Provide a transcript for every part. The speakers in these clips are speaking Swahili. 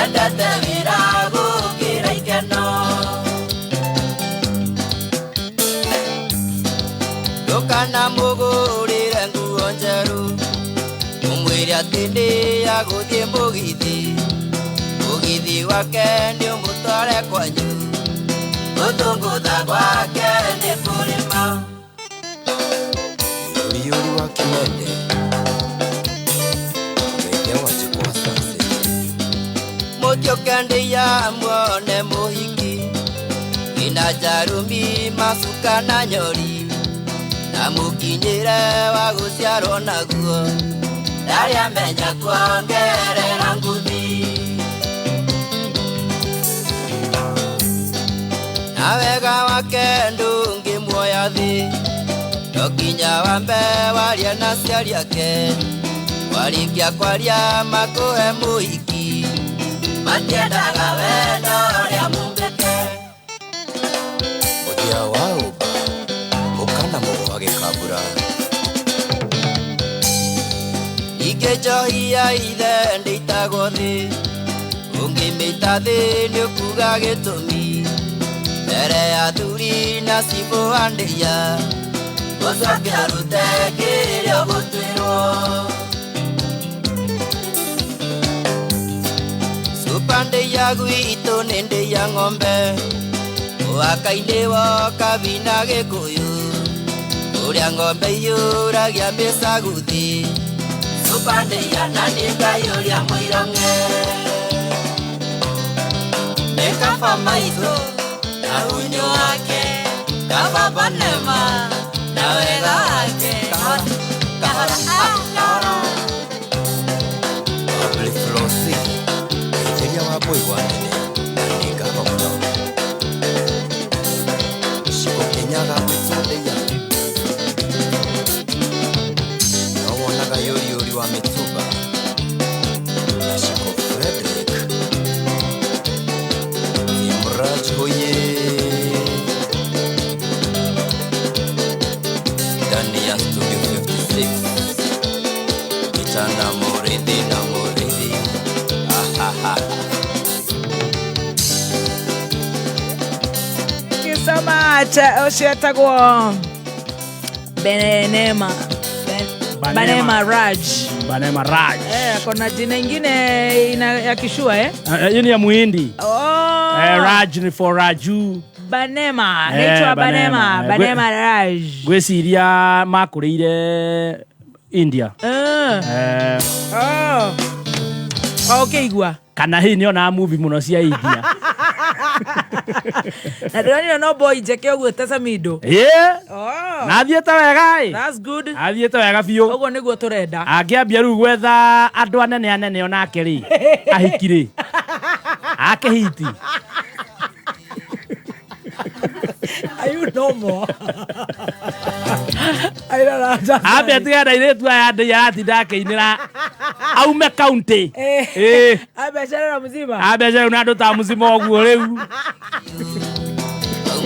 Endete viragu kiraikeno Dukana mugurire nguo njeru Umwire atindi ya guthie mugithi Mugithi wake ni umutware kwanyu Gutungutha gwake ni kurima Yuri wa Kimende Wege wachikwa sase Mutio kende ya mwone muhiki Ina jarumi masuka na nyori Na mukinyire wa guciarwo naguo Ndari amenya kuongerera nguthi Na wega wake ndungi muoya thi Nokinya wambe waria na ciari ake Warikia kwaria makuhe muhiki Matiendaga wendo ria mumbete Muthia wa uba Ukana mugoage kabura Ike njohi ya ithe ndĩitagwo thĩ Ũngĩmĩita thĩ nĩũkuga gĩtũmi Mbere ya thuri na cibũ andĩia Ũcoke arute kĩrĩa ũgũtuĩrwo Cupa ndĩia gwitũ nĩ ndĩia ng'ombe Ũhaka-inĩ woka vina gĩkũyũ Ũrĩa ng'ombe iyũragia mĩcaguthi Cupa ndĩia na nĩ Ngai ũrĩa mũironge Nĩ kaba maitho na hunyo wake Kaba banema na wega wake Kahora Obli Flosi Ejeria wa boi wanene Na nĩ kaba mũno Shiko kenyaga mwĩtũndĩia No wonaga yori wa mĩtumba Na Shiko Frederick Imraj hoye Ndani ya studio 56 Kitana morithi na morithi Thank you so much. Oshiatagwo Banema Raj. Banema Raj. Kuna jina ingine ya kishua hiyo ni ya Muhindi. Raj ni for Raju. Banema, naitwa Banema Raj. Gweciria makureire India. Okay igwa. Kana hii niona movie muno cia India. Na ndoni no boy jeke ogwo tesa mido. Na thiete wega That's good. Athiete wega biu. Ogwo niguo turenda. Angiambia riu gwetha andu anene onake ri. Ahikire. Akehiti. Are you normal? I don't know. Abe tiga iretu aya ndia atindakinira aume county. Abe shara mzima. Abe shara na ndo ta mzima ogwo riu.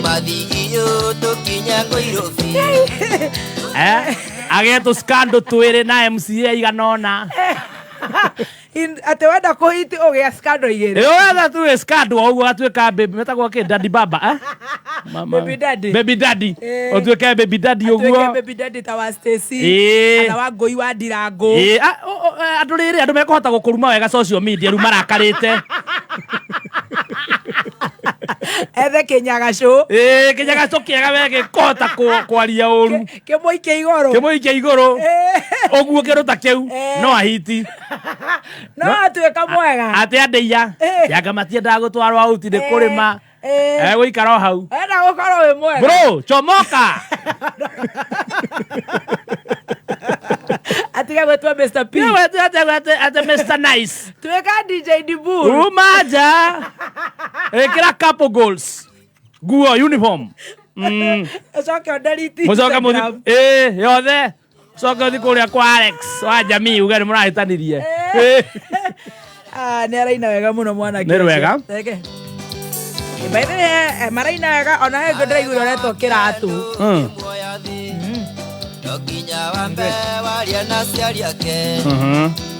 Mathigio tukinya Nairobi Ageto scandal twire na MCA iganona. Ate wenda kuhiti ogia scandal igere. Wenda tu scandal ogwo atweka baby metagwo ke daddy baba Mama. Baby daddy. Otweka baby daddy ogwo. Otweka baby daddy ta wa Stacy. Ana wa Ngoi wa Ndirango. Andu riri andu mekohota gukuruma wega social media ru marakarite. Ethe kinyaga show. Kinyaga show kiega wege kota kwaria uru. Kimoike igoro. Ogwo kiruta kiu no ahiti. No atweka mwega. Ate andeia. Yanga matienda gutwarwa uti de kurima. Guikara hau. Enda gukorwo we mwega. Bro, chomoka. Atiga gwetwa Mr. P. Yo ate Mr. Nice. Tweka DJ Dibur. Umaja. Kira couple goals. Guo uniform. Soka delete. Musoka muthi. Yothe. Soka thi kuria kwa Alex wa jamii ugari murahitanirie. Ni araina wega muno mwana kile. Ni wega. Eke. By the way, maraina wega ona he godra iguro reto kiratu. Nokinya wambe waria na ciari ake.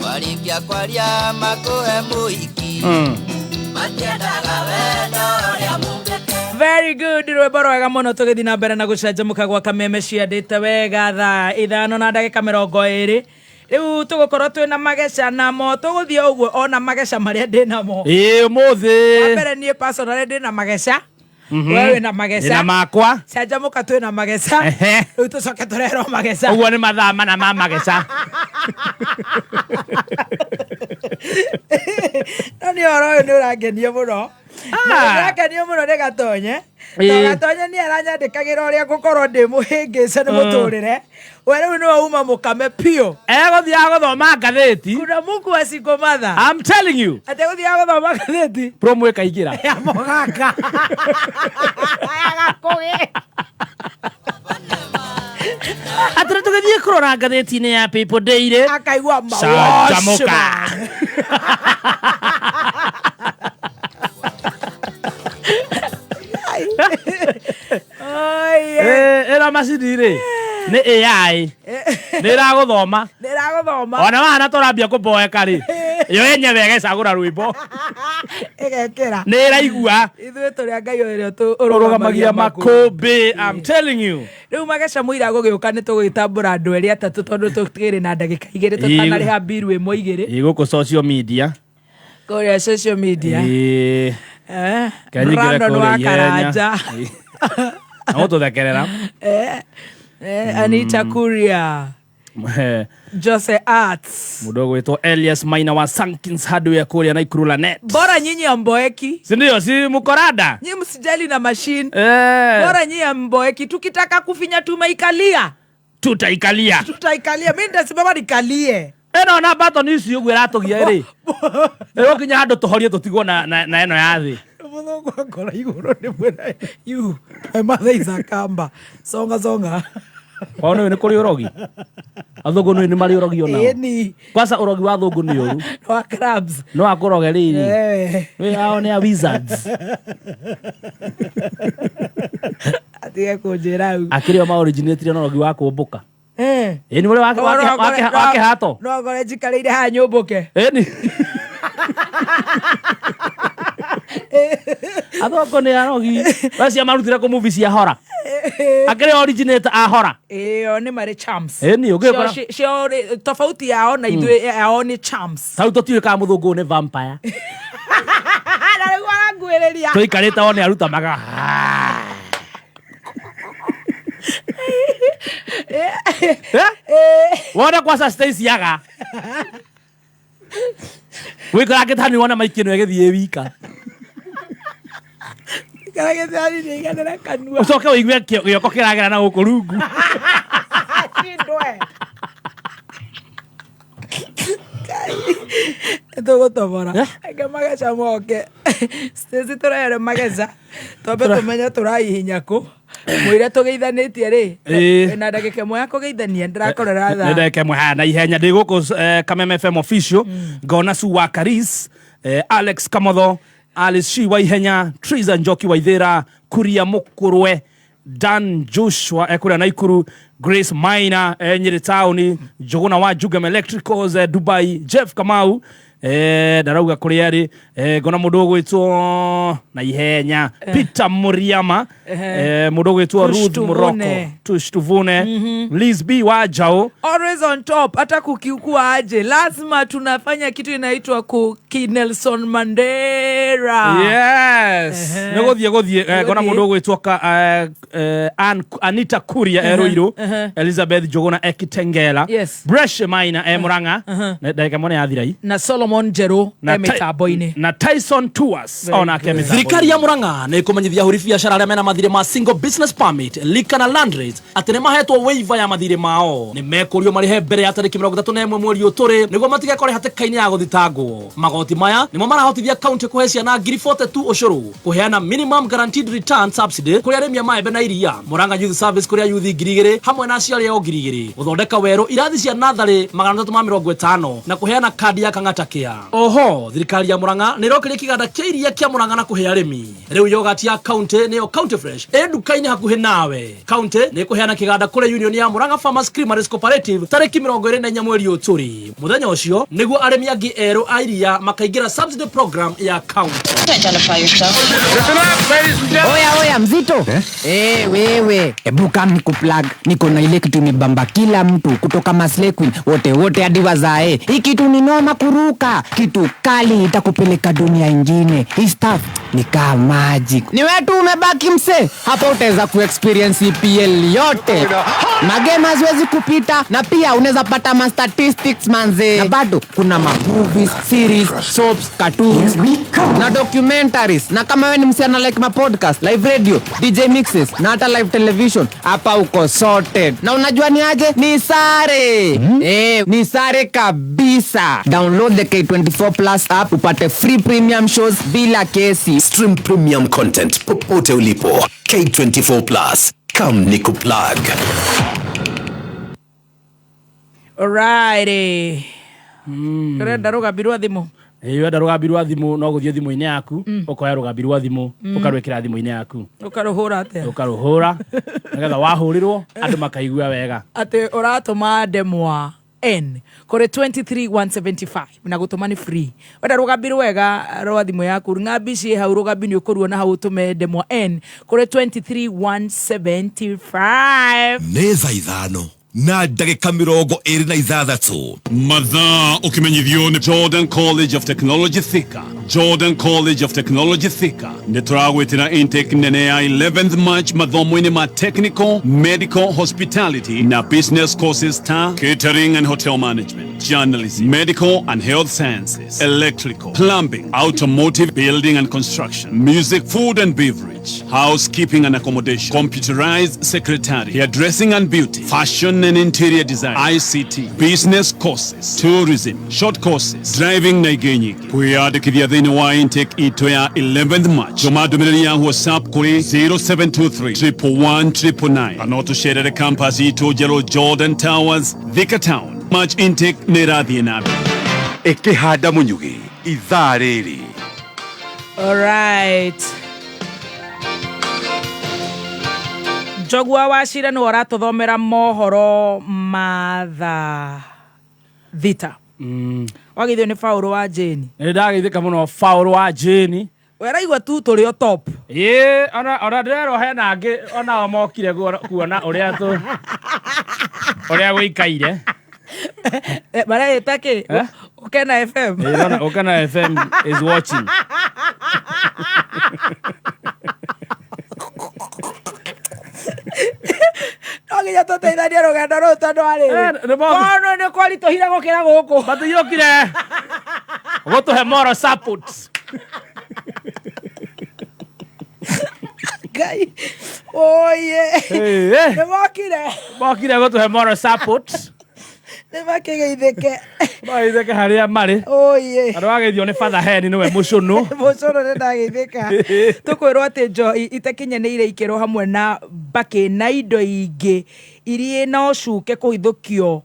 Warikia kwaria makuhe muhiki. Very good. Rwimbo rwega muno tugithii na mbere na gucanjamuka gwa kameme ciandite wega thaa 5:20. Riu tugukorwo twina mageca namo tuguthie uguo ona mageca maria ndinamo muthi mbere nie personally ndina mageca wewe na mageca na makwa canjamuka twina mageca riu tucoke turero mageca uguo ni mathaa mana ma mageca nani oro ni urangenia muno urangenia muno ni gatonye gatonye ni aranyandikagira uria gukorwo ndi muhingice ni muturire we riu no uma mukame pio guthia guthoma ngatheti kuna Mungu asikomatha. I'm telling you ate guthia guthoma ngatheti promo ikaingira ya mogaka agakoge atire tugithie kurora ngatheti-ini ya People Daily akaigua canjamuka era macini-ri ni AI niraguthoma ona wana turambia kuboeka-ri yo yenyewe egecagura rwimbo igekira niraigua ithuĩ tũrĩ a Ngai ũrĩa ũrũgamagia makũmbĩ. I'm telling you rĩu mageca mũira gũgĩũka nĩ tũgĩtambũra andũ erĩ atatũ tondũ tũkĩrĩ na ndagĩka 2 tũtanarĩha mbiru ĩmwe 2 gũkũ social media kũrĩa social media Brandon Brandon wa Karanja no tũthekerera Anita Kuria Jose Arts mudogo wetu Elias Maina wa Sankins Hardware kule na Ikuru Net. Bora nyinyi amboeki. Si ndio, si mkorada? Nyinyi msijali na machine. Bora nyinyi amboeki, tukitaka kufinya tumeikalia. Tutaikalia. Mimi ndasimama nikalie. Eno na button isi yugu iratugia iri. Ero kinya hando tuhorie tutigwo na eno ya thi. Muthongo akora iguru ni mwena. You, my mother is a kamba. Songa. Waone ni kuri urogi. Athungu ni mari urogi ona. Eni. Kwanza urogi wa athungu ni uru. Wa crabs. No akuroge riri. We hao ni wizards. Atige kujira u. Akiri ma originate no urogi wa kumbuka. Eni wale wake hato. No gore jikarire ha nyumbuke. Eni. Athungu ni arogi. Basi amarutira ko movies ya horror. Akere originator a horror. Oni mari charms. Eni ugekora. Sio tofauti yao na ithuĩ yao ni charms. Sau tutiwe ka muthungu ni vampire. Na ngwara ngwĩrĩria. Toikarĩte one aruta maga. Wona kwa Stacy yaga. Wikara gĩtani wona maikino egĩthiĩ wika. Karagethani ni igana kanua. Ucoke uigue gioko kiragera na guku rungu. Sindwe. Eto tobora. Ega mageca moke. Stesi turere mageca. Tobe tumenya turahihinya ku. Mwire tugeithanitie ri. Na ndagika mwe kugeithania ndirakorera tha. Ndagika mwe na ihenya ndi guku Kameme FM official. Ngona Su wa Karis, Alex Kamotho, Alice Shiwa ihenya, Triza Njoki Waithera, Kuria Mukurwe, Dan Joshua ekuria Naikuru, Grace Maina Nyeri Town, Jogona wa Jugam Electricals Dubai, Jeff Kamau darauga kuriari gona mudogo wetu na ihenya Peter Muriama mudogo wetu Ruth Morocco Tushtuvune Liz B Wajao always on top. Hata kukiukua aje lazima tunafanya kitu inaitwa Nelson Mandela. Yes negothie gona mudogo wetu Anita Kuria Eroiro Elizabeth Jogona Ekitengela Breshe Maina Muranga ndagika mone athirai na Solomon Jero emitaboine na Tyson Tours ona kemita. Thirikari ya Muranga ni kumenyithia huri biashara aria mena mathire ma single business permit lika na land rates atene mahetwo waiver ya mathire mao ni mekurio marihe mbere ya tariki 31 mweri uturi niguo matigekore hatikaini ya guthitangwo. Magoti maya nimo marahotithia county kuhecia na 42 ushuru kuheana minimum guaranteed return subsidy kuri aremia maembe na iria Muranga Youth Service kuri yuthi 2,000 hamwe na aciari ao 2,000 guthondeka wero irathi cia nathari 350 na kuheana kadi ya kang'atakia. Oho thirikari ya Muranga ni rokirie kiganda kia iria kia Muranga na kuhe aremi. Riu yogurt ya county niyo County Fresh edukaini hakuhe nawe. County ni kuheana kiganda kule union ya Muranga Farmers Creameries Cooperative tariki 24 mweri uturi. Muthenya ucio niguo aremi angi eru a iria makaingira subsidy program ya county. Oya mzito. Wewe. Ebu kam nikuplug. Niko na ile kitu imebamba kila mtu kutoka Maslay Queen. Wote hadi wazae. Hii kitu ni noma kuruka. Kitu kali itakupeleka dunia ingine. Hii stuff ni kama magic. Ni wewe tu umebaki mse. Hapa utaweza kuexperience EPL yote. Magame haziwezi kupita na pia unaweza pata ma statistics manze. Na bado kuna movies, series, soaps, cartoons na documentaries. Na kama wewe ni msichana like ma podcast, live radio, DJ mixes na hata live television, hapa uko sorted. Na unajua ni aje? Ni sare. Ni sare kabisa. Download the K24 Plus app upate free premium shows bila kesi. Stream premium content popote ulipo. K24 Plus. Come nikuplug. Alrighty. Kurenda rugambirwa thimu. Wenda rugambirwa thimu no guthie thimu-ini yaku ukoya rugambirwa thimu ukarwikira thimu-ini yaku Ukaruhura ate. Ukaruhura nigetha wahurirwo andu makaigua wega Ate uratuma ndemwa N kore 23175 na gutuma ni free. Wenda rugambirwa wega rwa thimu yaku ngambi ci hau rugambi ni ukurwo na hau tume ndemwa N kore 23175 Neza ithano na ndagika 26 Mathaa ukimenyithio ni Jordan College of Technology Thika. Jordan College of Technology Thika nĩ tũragwĩtĩra intake nene ya 11th March mathomo-inĩ ma technical, medical, hospitality na business courses ta catering and hotel management, journalism, medical and health sciences, electrical, plumbing, automotive, building and construction, music, food and beverage, housekeeping and accommodation, computerized secretary, hairdressing and beauty, fashion and interior design, ICT, business courses, tourism, short courses, driving na igenyiki. Kwiyandĩkithia thĩinĩ wa intake ito ya 11th March. Tũma ndũmĩrĩri ya WhatsApp kuri 0723 111 kana ũtũcerere campus ito njerũ Jordan Towers, Thika Town. March intake nĩ ĩrathiĩ na mbere. Ĩkĩhanda mũnyugĩ ithaa rĩrĩ. Alright. Njogua Wachira ni waratuthomera mohoro matha thita. Wagithio ni Faulu wa Jeni. Nĩ ndagĩithĩka mũno Faulu wa Jeni. Weraigua tu tũrĩ o top. Ona ndĩrerwo hena angĩ onao mokire kuona ũrĩa gũikaire. Maraĩta kĩ? Ukena FM. Ukena FM is watching. Oginya tũteithanie rũgendo rũu tondũ arĩ. Kono nĩ kwaritũhire gũkĩra gũkũ. Matũiyũkire gũtũhe moral support. Ngai. Oye. Nĩ mokire gũtũhe moral support. Nĩ makĩgeithĩke. Mageithĩke harĩa marĩ. Oye. Andũ ageithio nĩ Father Hen nĩwe mũcũnũ. Mũcũnũ nĩ ndageithĩka. Tũkwĩrwo atĩ Joy itakinyanĩire ikĩro hamwe na mbakĩ na indo ingĩ iria na ũcuke kũhithũkio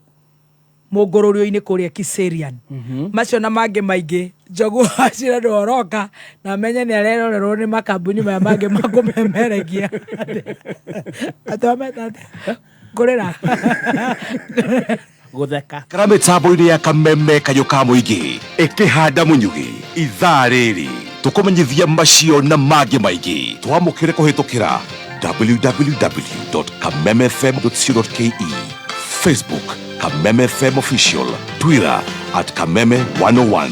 mũngũrũrio-inĩ kũrĩa Kiserian. Macio na mangĩ maingĩ Njogua Wachira ndoroka na menye nĩ arerorerwo nĩ makambuni maya mangĩ makũmemeregia. Atwameta kũrĩra gutheka Kara mĩtambo-inĩ ya kameme kayũ ka mũingĩ ĩkĩhanda mũnyugĩ ithaa rĩrĩ. Tũkũmenyithia macio na mangĩ maingĩ twamũkĩre kũhĩtũkĩra www.kamemefm.co.ke, Facebook Kameme FM Official, Twitter @Kameme101.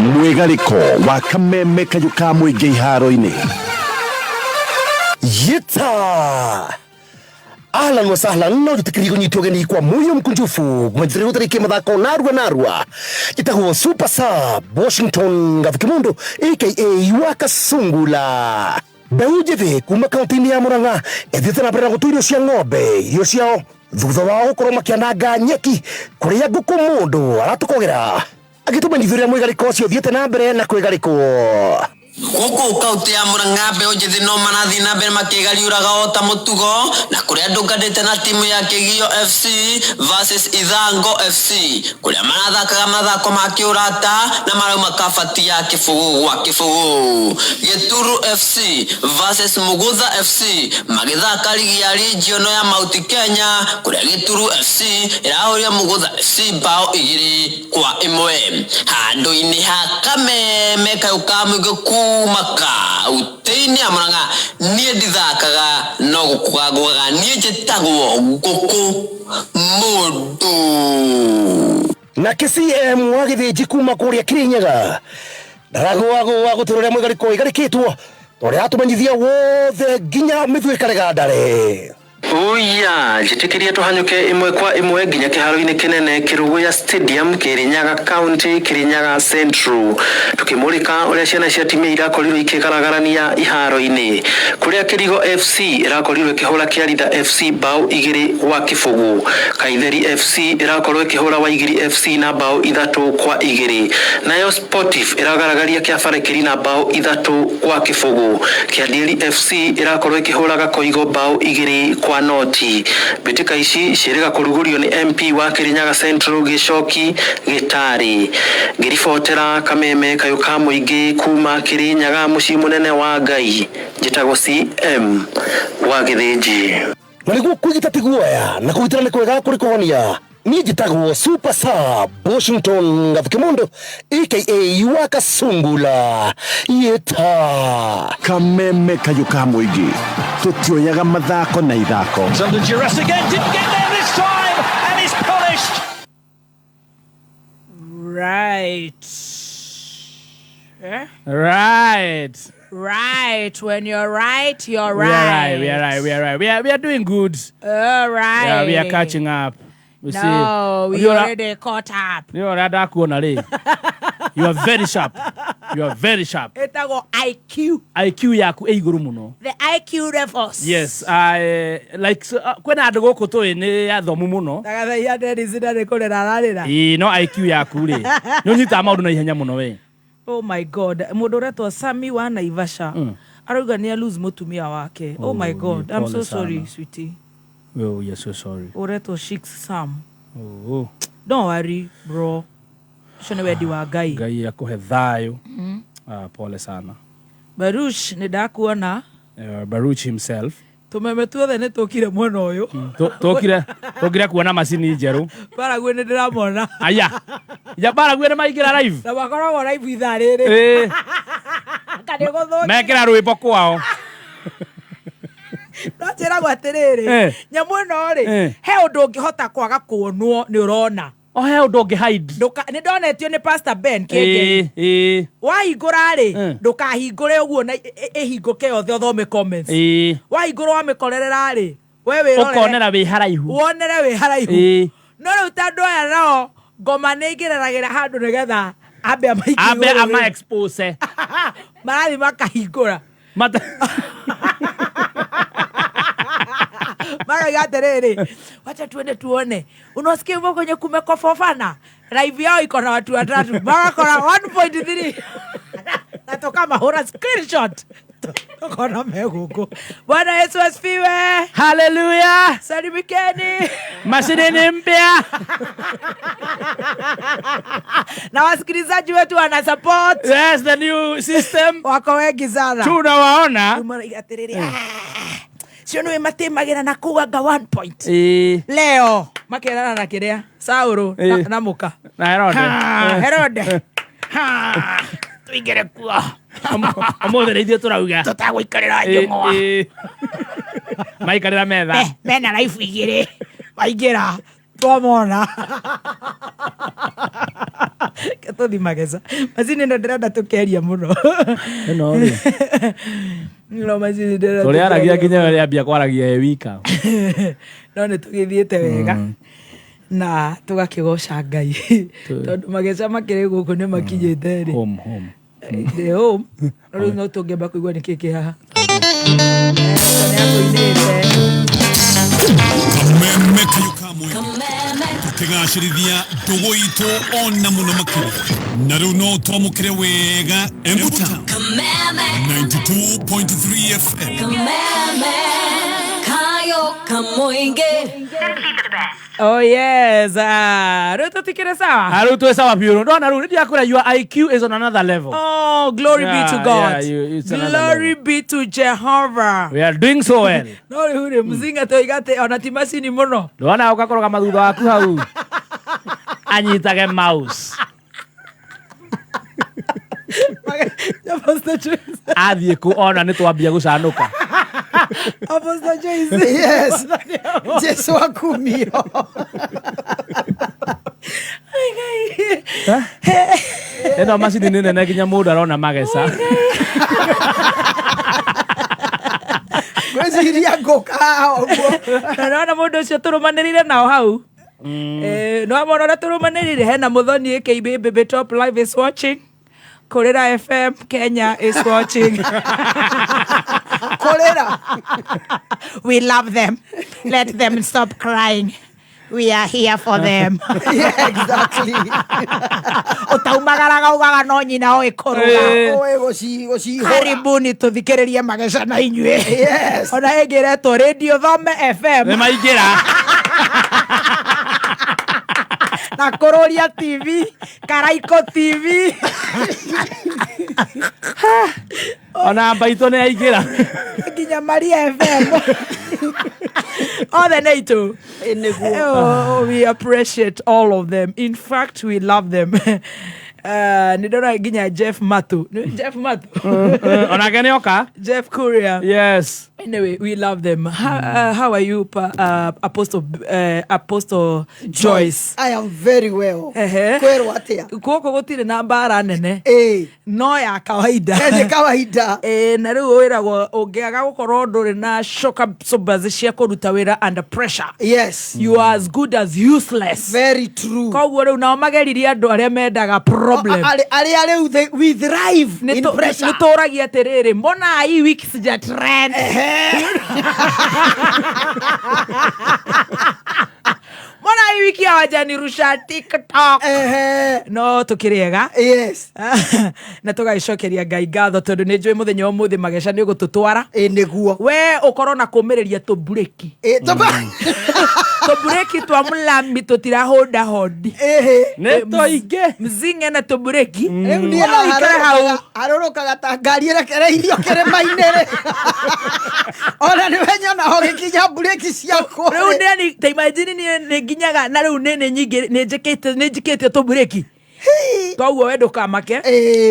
Mwigariko wa kameme kayũ ka mũingĩ iharo-inĩ. Yita! Ahlan wa sahlan, no tutikiri kunyitwo geni kwa moyo mkunjufu kumajiriru tariki mathako narua Jitahuo Super Sub Washington Gavikimundo aka Wakasungula Daujeve kuma kaunti ya Murang'a ethiĩte na mbere gũtua irio cia ng'ombe irio ciao thutha wa gũkorwo makĩananga nyeki kũrĩa ngũkũ mũndũ aratũkogera agĩtũmenyithia ũrĩa mwigariko ũcio ũthiĩte na mbere na kwĩgarikwo. Guku kauti ya Murang'a mbeũ njĩthĩ no marathi na mbere makĩgariũraga o ta mũtugo na kũrĩa ndũnganĩte na timu ya Kĩgio FC versus Ithango FC kũrĩa marathakaga mathako ma kĩũrata na marauma kabati ya kĩbũgũ gwa kĩbũgũ. Gĩturu FC versus Mugutha FC magĩthaka ligi ya region ya Mount Kenya kũrĩa Gĩturu FC ĩrahũria Mugutha FC bao 2-1 handũ-inĩ ha Kameme kayũ ka mũingĩ kumaka utini ya Murang'a niĩ ndithakaga no gũkũgagwaga niĩ njĩtagwo ngũkũ mũndũ. Na KCM wa Gĩthĩnji kuma kũrĩa Kirinyaga ndaragũagũa gũtũrũria mũigarĩko igarĩkĩtwo tũrĩa atũmenyithia wothe nginya mĩthwe karegandare. Oya, njitikiria tuhanyuke imwe kwa imwe nginya kiharo-inĩ kinene Kirugu ya Stadium Kirinyaga County Kirinyaga Central tukimurika uria ciana cia timu irakorirwo ikigaragania iharo-inĩ kuria Kirigo FC irakorirwo ikihura Kĩaritha FC bao 2-0 Kaitheri FC irakorwo ikihura Waigiri FC na bao 3-2 nayo Sportif iragaragaria Kĩabarekeri na bao 3-0 Kĩandieri FC irakorwo ikihura Gakoigo bao 2-0 noti. Bitika ici cirega kurugurio ni MP wa Kirinyaga Central Gicoki Gitari ngiribotera Kameme kayũ ka mũingĩ kuma Kirinyaga mũciĩ mũnene wa Ngai njĩtagwo CM wa Gĩthĩnji. Na nĩguo kwĩgita ti guoya na kũgitĩra nĩ kwega kũrĩ kũhonia niĩ njĩtagwo Super Sub Washington Gavukimondo aka wa Kasungula yeta Kameme kayũ ka mũingĩ tutioyaga mathako na ithako. Under duress again, didn't get there this time, and he's polished. Right. Right. When you're right, you're right. We are doing good. All right. Yeah, we are catching up. We already caught up. You are very sharp. You are very sharp. Etago IQ. IQ yaku iguru muno. The IQ levels. Yes, I like kwena andu guku tui ni athomu muno. Tagatha yande rizida rekorera rarira. No IQ yaku ri. Ni unyita maundu na ihenya muno we. Oh my God. Mundu retwa Sami wa Naivasha. Arauga ni lose mutumia wake. Oh my God. I'm so sorry, sweetie. Oh, you're so sorry. Uretwa Shik Sam. Oh. Don't worry, bro. Shone wedi wa Ngai. Ngai yakuhe thayo. Pole sana. Baruch ni ndakuona. Baruch himself. Tumeme tuothe ni tukire mwena uyu. Tukire kuona macini njeru. Baragwe ni ndiramona. Aya. Ya baragwe ni maigira live. Na bakoragwo live ithaa riri. Kani guthuki. Mekira rwimbo kwao. Notira gwatiriri. Nyamu ino ri. He undu ungihota kwaga kuonwo ni urona. He undu ungihide. Ni ndonetio ni Pastor Ben Kenge. Wahingũra ri ndukahingũre uguo na ihinguke yothe uthome comments. Wahingũra wamikorerera ri we wirore. Ukonera wi haraihu. Wonere wi haraihu. No riu tandu aya no ngoma ni igireragira handu nigetha ambe ama expose. Marathi makahingũra. Mara yaterere. Wacha tuende tuone. Unasikia hivyo kwenye kumekofofana? Live yao iko na watu watatu. Mara kona 1.3. Natoka mahora screenshot. Tokona meguko. Bwana Yesu asifiwe. Hallelujah. Salimikeni. Mashine ni mpya. Na wasikilizaji wetu wana support. Yes, the new system. Wako wengi sana. Tunawaona. Mara yaterere. Sio niwe matemagira na kuwaga 1 point. Leo makerana na kiria Sauro na muka na Herode tuigere kuo amothe ithio turauga tutagwikarira njung'wa maikarira metha mena life igire maigira twamona ketuthi Magecha mazini ndo ndirenda tukeria muno no ri no mazini ndirenda tuli aragia kinya ri ambia kwaragia wika no ni tugithiete wega na tugakigoca Ngai tondu Magecha makire guku ni makinyite ri home the home no tungeba kuigwa ni kiki haha Kameme kayũ ka mũingĩ tukigacirithia ndugu itu ona muno makiri na riu no twamukire wega Embuta 92.3 FM Kayo kamoinge. Oh yes, Ruto tikire sawa. Ruto is sawa pure. No, Ruto your IQ is on another level. Oh, glory be to God. Glory be to Jehovah. We are doing so well. No, hure mzinga to igate ona timasi ni mono. Ndona ukakoroga mathutha waku hau. Anyitage mouse. Athie ku ona ni twambia gucanuka. Apostle Joyce. Yes. Jesu akumio. Eno macini nene na nginya mundu arona Magecha. Gweciria ngoka oguo. Na mundu ucio turumanirire nao hau. No amona turumanirire hena muthoni KB Baby Top Live is watching. Korera FM Kenya is watching. Korera. We love them. Let them stop crying. We are here for them. Yeah, exactly. Utaumagaraga ugaga no nyina oi koroga. Oe goci. Karibuni tuthikiririe Magecha na inyue. Yes. Ona egeretwo Radio Thome FM. Ne maingira. Na Kororia TV, Karaiko TV. Ona baito ne aingira. Ginya Maria FM. All the NATO. Oh, we appreciate all of them. In fact, we love them. Nidora ginya Jeff Matu. Ona gani oka? Jeff Courier. Yes. Anyway, we love them. How are you, Apostle Joyce? I am very well. Kwero atia. Kuoko gutire na mbara nene. No ya kawaida. Ni kawaida. Na riu wira ungiaga gukorwo nduri na shock absorbers cia kuruta wira under pressure. Yes. You are as good as useless. Very true. Koguo riu nao mageririe andu aria mendaga problem. We thrive in pressure. Nituragia atiriri mbona hii wiki sija trend. Mbona hii wiki hawajanirusha TikTok. No tukiriega. Yes. Na tugacokeria Ngai ngatho tondu ni njui muthenya umuthi Magecha ni gututwara. Niguo. We ukorwo na kumiriria tu bureki. To bureki twa mulami tutirahonda hondi. Ne to ige. Mzinga na to bureki. Ni arorokaga ta ngari irekereirio kirima-inĩ. Ona ni wenyona hogikinya bureki ciako. Riu ni ta imagine ni nginyaga na riu nene nyingi ni njikite to bureki. Twaguo wendo kamake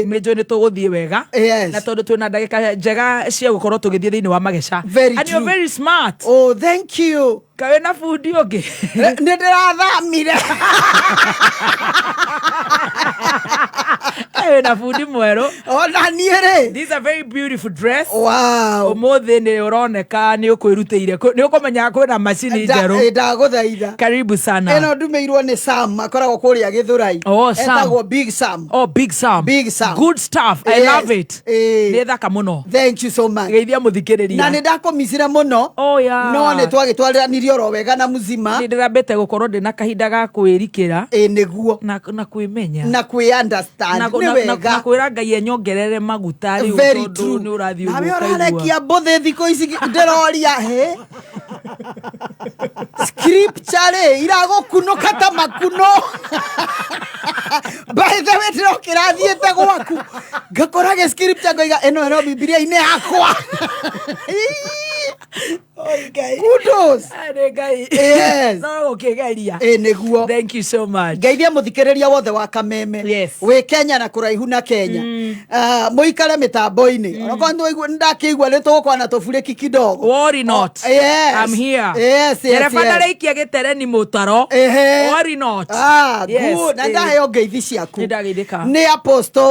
ni njui ni tuguthie wega na tondu twina ndagika njega cia gukorwo tugithie thiini wa Magecha. And you're very smart. Oh, thank you. Kawe na fundi ungi ni ndirathamire. Na fundi mweru. Ona niere. This is a very beautiful dress. Wow. Umuthi ni uroneka ni ukwirutire ni ukumenya kwina macini njeru. Ndaguthaitha. Karibu sana. Eno ndumeirwo ni Sam akoragwo kuria Githurai. Etagwo Big Sam. Oh, Big Sam. Big Sam. Good stuff. I love it. Ni thaka muno. Thank you so much. Geithia muthikiriria. Na ni ndakomisira muno. Oh yeah. No ni twagitwaranirio ro wega na muzima. Ni ndirambete gukorwo ndina kahinda ga kwirikira. Niguo. Na kwimenya. Na kwi-understand. Na kwira Ngai enyongerere maguta riu tondu ni urathi uguo. Na urarekia mbuthi thiko ici ndiroria he. Scripture iragukunuka ta makuno. By the way ndĩrokĩra thiĩte gwaku ngakorage scripture ngoiga ĩno Biblia-inĩ yakwa. Okay. Kudos. Yes. No, okay, Gairia. Niguo. Thank you so much. Ngeithia muthikiriria wothe wa Kameme. Yes. We Kenya na kuraihu na Kenya. Muikare mitambo-ini. Onakorwo ndakĩigua nĩ tũgũkorana tũburĩki kidogo. Worry not. Yes. I'm here. Yes. Terefana reikia gĩtereni mũtaro. Worry not. Yes. Good. Na ndaheo ngeithi ciaku. Nĩndageithĩka. Nĩ apostle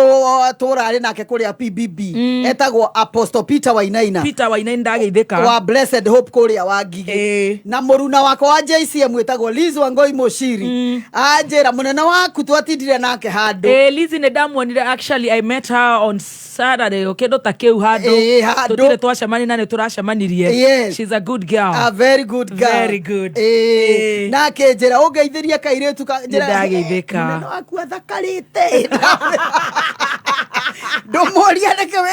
tũrarĩ nake kũrĩa PBB. Etagwo Apostle Peter Wainaina. Peter Wainaina ndageithĩka. Wa Blessed Hope Hope kuria wa Ngigi na muruna wako wa Joyce mwetagwo Liz Wangoi Mushiri anjira munena waku twatindire nake handu Liz ne ndamuonire. Actually I met her on Saturday okedo takeu handu tutire twacemani na ne turacemanirie. She's a good girl, a very good girl, very good. Nake njira ungeithiria kairetu njira ndageithika munena waku athakarite ndomoria neke we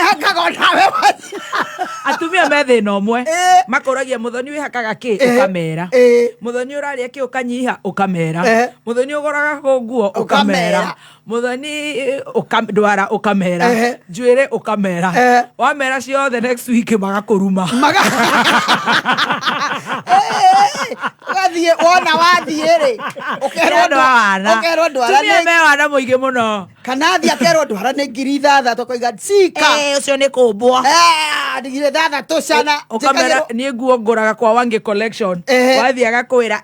hakaga nawe atumia methe no mwe makoragia muthoni we hakaga ki ukamera muthoni uraria ki ukanyiha ukamera muthoni ugoraga nguo ukamera muthoni ukandwara ukamera njwire ukamera wamera ciothe next week magakuruma wathie wona wathie ri ukerwo ndwara tumia me wana muingi muno kana thia kerwo ndwara ni ngiri thathatũ koiga cika ucio ni kumbwa ndigire thathatũ cana ukamera ni nguo nguraga kwa Wangi collection wathie agakwira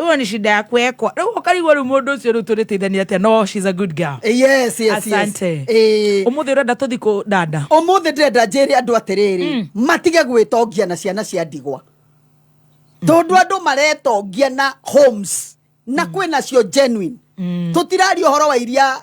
huo ni shida yaku ekwa riu ukarigwa riu mundu ucio riu turiteithania atia no she's a good girl. Yes. Asante. Umuthi urenda tuthi ku dada umuthi ndenda njiri andu atiriri matige gwitongia na ciana cia ndigwa tondu andu maretongia na homes na kwina cio genuine tutirario horo wa iria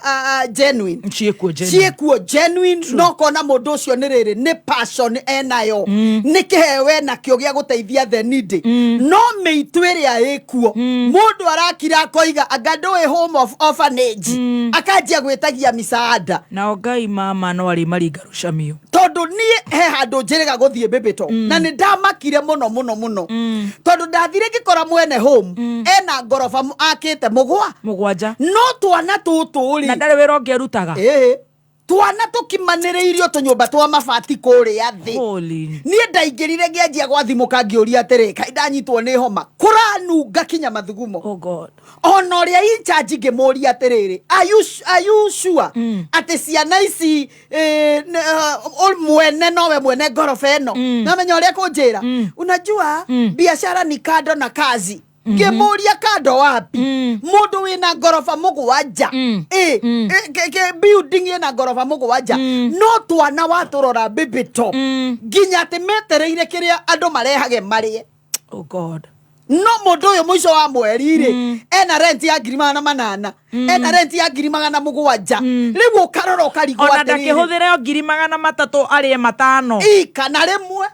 genuine ciekuo genuine no kona mundu ucio ni riri ni passion enayo ni kihewe na kio gia guteithia the needy no meitwiria ekuo mundu arakira koiga agado a home of orphanage akajia gwetagia misaada na Ngai mama no ari maringa rucamio tondu ni he handu njiriga guthie bibito na ni ndamakire muno tondu ndathire ngikora mwene home ena ngorofa akite mugwanja no twana tuturi na ndare wira ongerutaga twana tukimaniriirio tunyumba twa mabati kuria thi nie ndaingirire ngianjia gwa thimu kangioria atiri kai ndanyitwo ni homa kuranunga kinya mathugumo. Oh God. Ona uria in charge ngimuria atiriri are you sure ati ciana ici mwene nowe mwene ngorofa ino na menya uria kunjira unajua biashara ni kando na kazi ngemuria kando wapi mundu wina ngorofa mugwanja building ina ngorofa mugwanja no twana waturora bibito nginya ati metereire kiria andu marehage marie. Oh God. No mundu uyu mwisho wa mweri ri ena rent ya 800 ena rent ya 700 riu ukarora ukarigwa ona ndakihuthire 300 arie matano kana rimwe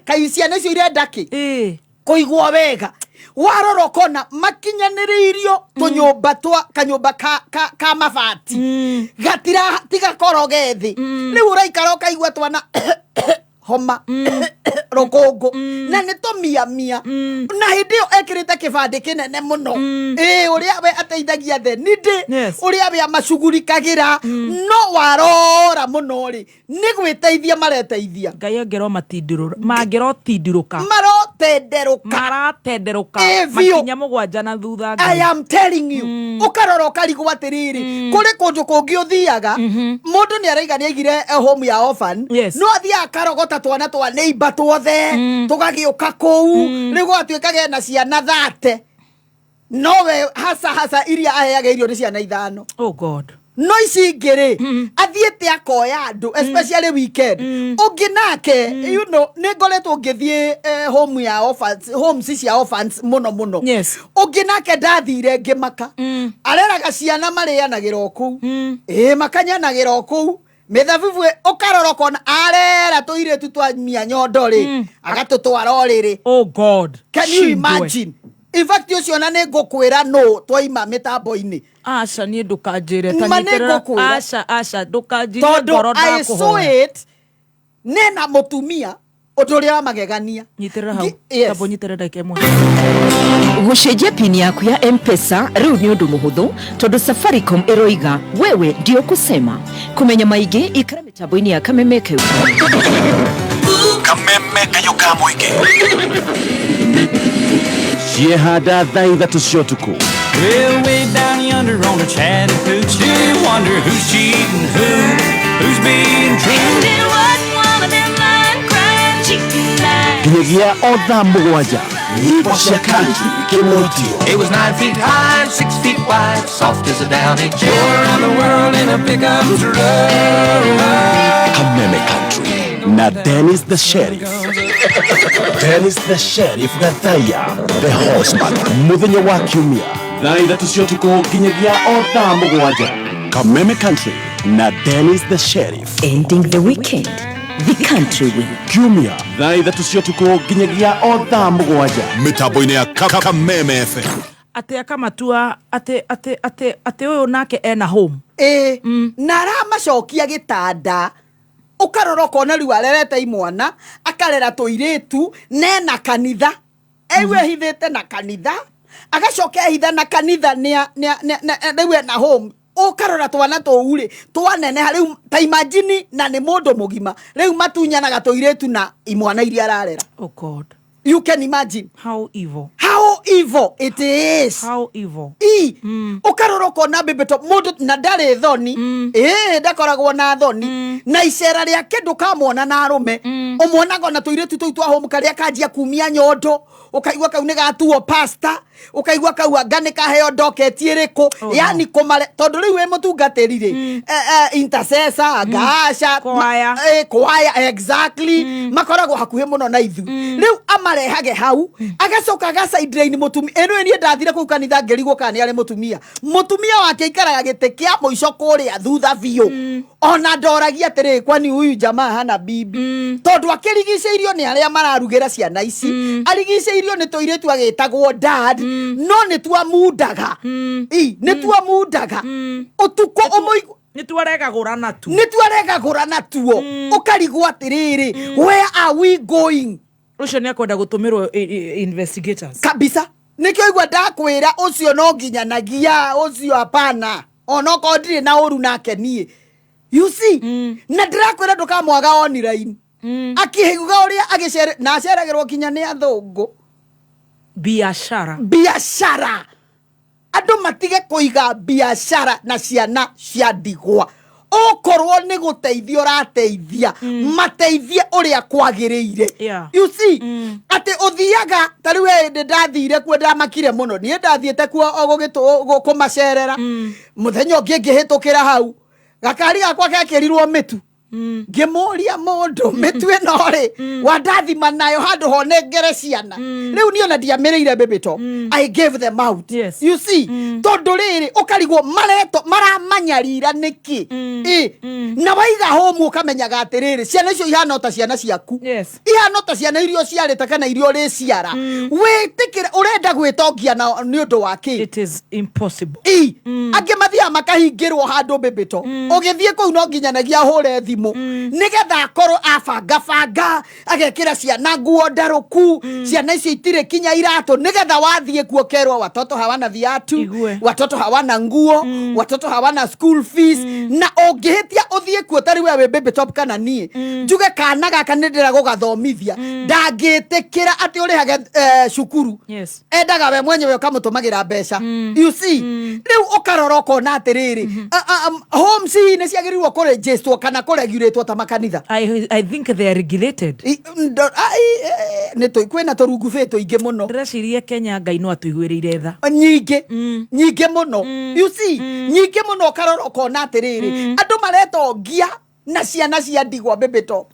kaiciana icio irenda ki kuigwa wega warora kona makinyaniriirio tunyumba twa kanyumba ka mabati gatira tiga korogethi riu uraikara ukaigwa twana homa rokongo na netomia na hidio ekirite kibande kinene muno uria we ateithagia the needy uria we amacugurikagira no warora muno ri ni gwiteithia mareteithia Ngai ongero matindiruka marotenderuka makinya mugwanja na thutha. I am telling you ukarora ukarigwa atiriri kuri kunju kungi uthiaga mundu ni araiga ni aigire home ya orphan no athia akarogota twana twa neighbor twothe tugagiuka kuu rigu atuikage na ciana 30 nowe hasa iria aheaga irio ni ciana 5. Oh God. No ici ngiri athiete akoya andu especially weekend ungi nake you know ni ngoretwo ngithie home ya orphans homes cia orphans muno ungi nake ndathire ngimaka areraga ciana marianagira oku makanyanagira oku methabibu ukarora kona arera tuire tutwa mia nyondo ri agatutwara oriri. Oh God. Can you imagine? In fact ucio na ne ngukwira no twaima mitambo-ini aca ni ndukanjire tanyiterera aca ndukanjire ngoro ndakuhoya I saw it nena mutumia uturia wa magegania nyiterera hau tabo nyiterera kemwe gucenjia pini yaku ya M-Pesa riu ni undu muhuthu tondu Safaricom iroiga wewe ndio kusema kumenya maingi ikara mitambo-ini ya kameme keu kayo muingi ciehanda thaa ithatu cia utuku. Well, way down yonder on the Chattahoochee, still you wonder who's cheating who's being true. And it wasn't one of them line-crying chicken lies. Nginyagia o thaa mugwanja nyimbo cia country kimutio. It was 9 feet high, 6 feet wide, soft as a downy chair. Around the world in a pickup truck. Kameme Country na Dennis the Sheriff. Dennis the Sheriff Gathaya, the horseman, muthenya wa kiumia thaa ithatu cia ũtukũ nginyagia o thaa mũgwanja. Kameme Country na Dennis the Sheriff. Ending the weekend the country way. Kiumia thaa ithatu cia ũtukũ nginyagia o thaa mũgwanja. Mitambo-inĩ ya Kameme FM. Ate akamatua ate uyu nake ena home. Na aramacokia gĩtanda ukarora kona riu arerete imwana akarera tuiritu nena kanitha ewe hithete na kanitha agacokia hitha na kanitha niwe na home ukarora twana tuure twanene riu ta imagine na ni mundu mugima riu matunyanaga tuiritu na imwana iria ararera. Oh God, you can imagine how evil it is. How evil. Ukarora kona bebeto mundu na ndari thoni ndakoragwo na thoni na icera ria kindu kamwona na arume umwonaga na tuiritu tui twa home karia kanjia kumia nyondo ukaigwa kau ni gatuo pasta ukaigwa kau angane kaheo doketi iriku yani komale tondu riu we mutungatirire intercessor gasha kwaya exactly makoragwo hakuhe muno na ithu riu amarehage hau agacoka gasaidire ni mutumi eno enie ndathire ku kanitha ngerigwo kana ari mutumia wake ikaraga gite kia muico kuria thutha biu ona ndoragia atiri kwani huyu jamaa hana bibi tondu akirigiceirio ni aria mararugira ciana ici arigiceirio ni tuiretu agitagwo dad no ni twamundaga ni twamundaga utuko omoigu nitwarega natuo ukarigwo atiriri where are we going? Ucio ni akwenda gutumirwo investigators kabisa nikio igwa ndakwira ucio no nginyanagia ucio hapana ono kodire na uru nake nie you see na ndakwira ndukamwaga online akihiguga uria agicere na aceragirwo kinya ni athungu biashara andu matige kuiga biashara na ciana cia ndigwa okorwo ni guteithia rateithia mateithie uria kwagiriire. You see ate uthiaga tariwe ndathire ku ndamakire muno ni ndathiete ku kumacerera muthenya ungi ngihitukira hau gakari gakwa gekirirwo mitu ngimuria mundu mitu ino ri wandathima nayo handu honengere ciana riu ni ona ndiamirire bebito I gave them out. You see tondu riri ukarigwo maramanyarira niki na waiga home ukamenyaga atiriri ciana icio ihana ta ciana ciaku ihana ta ciana irio ciarita kana irio ri ciara witikira urenda gwitongia na ni undu waki it is impossible ange mathia makahingirwo handu bebito ugithie ku no nginyanagia hure thimu nigetha akorwo abanga agekira ciana nguo ndaruku ciana icio itire kinya iratu nigetha wathie kuokerwa watoto hawana viatu watoto hawana nguo watoto hawana school fees na ongihitia uthie ku tari we baby top kana nie njuge kana gaka nindira gugathomithia ndangitikira ati uri hage shukuru endaga we mwenyewe ukamutumagira mbeca. You see riu ukaroroko na atiriri home si ne ciagirirwo ku register kana ku regulate ta makanitha. I think they are regulated. Ne to kwena to rugufe to ige muno ndĩreciria Kenya Ngai no atuigwĩrĩire tha nyinge muno. You see nyinge muno karoroko na atiriri andu maretongia na ciana cia ndigwa bebito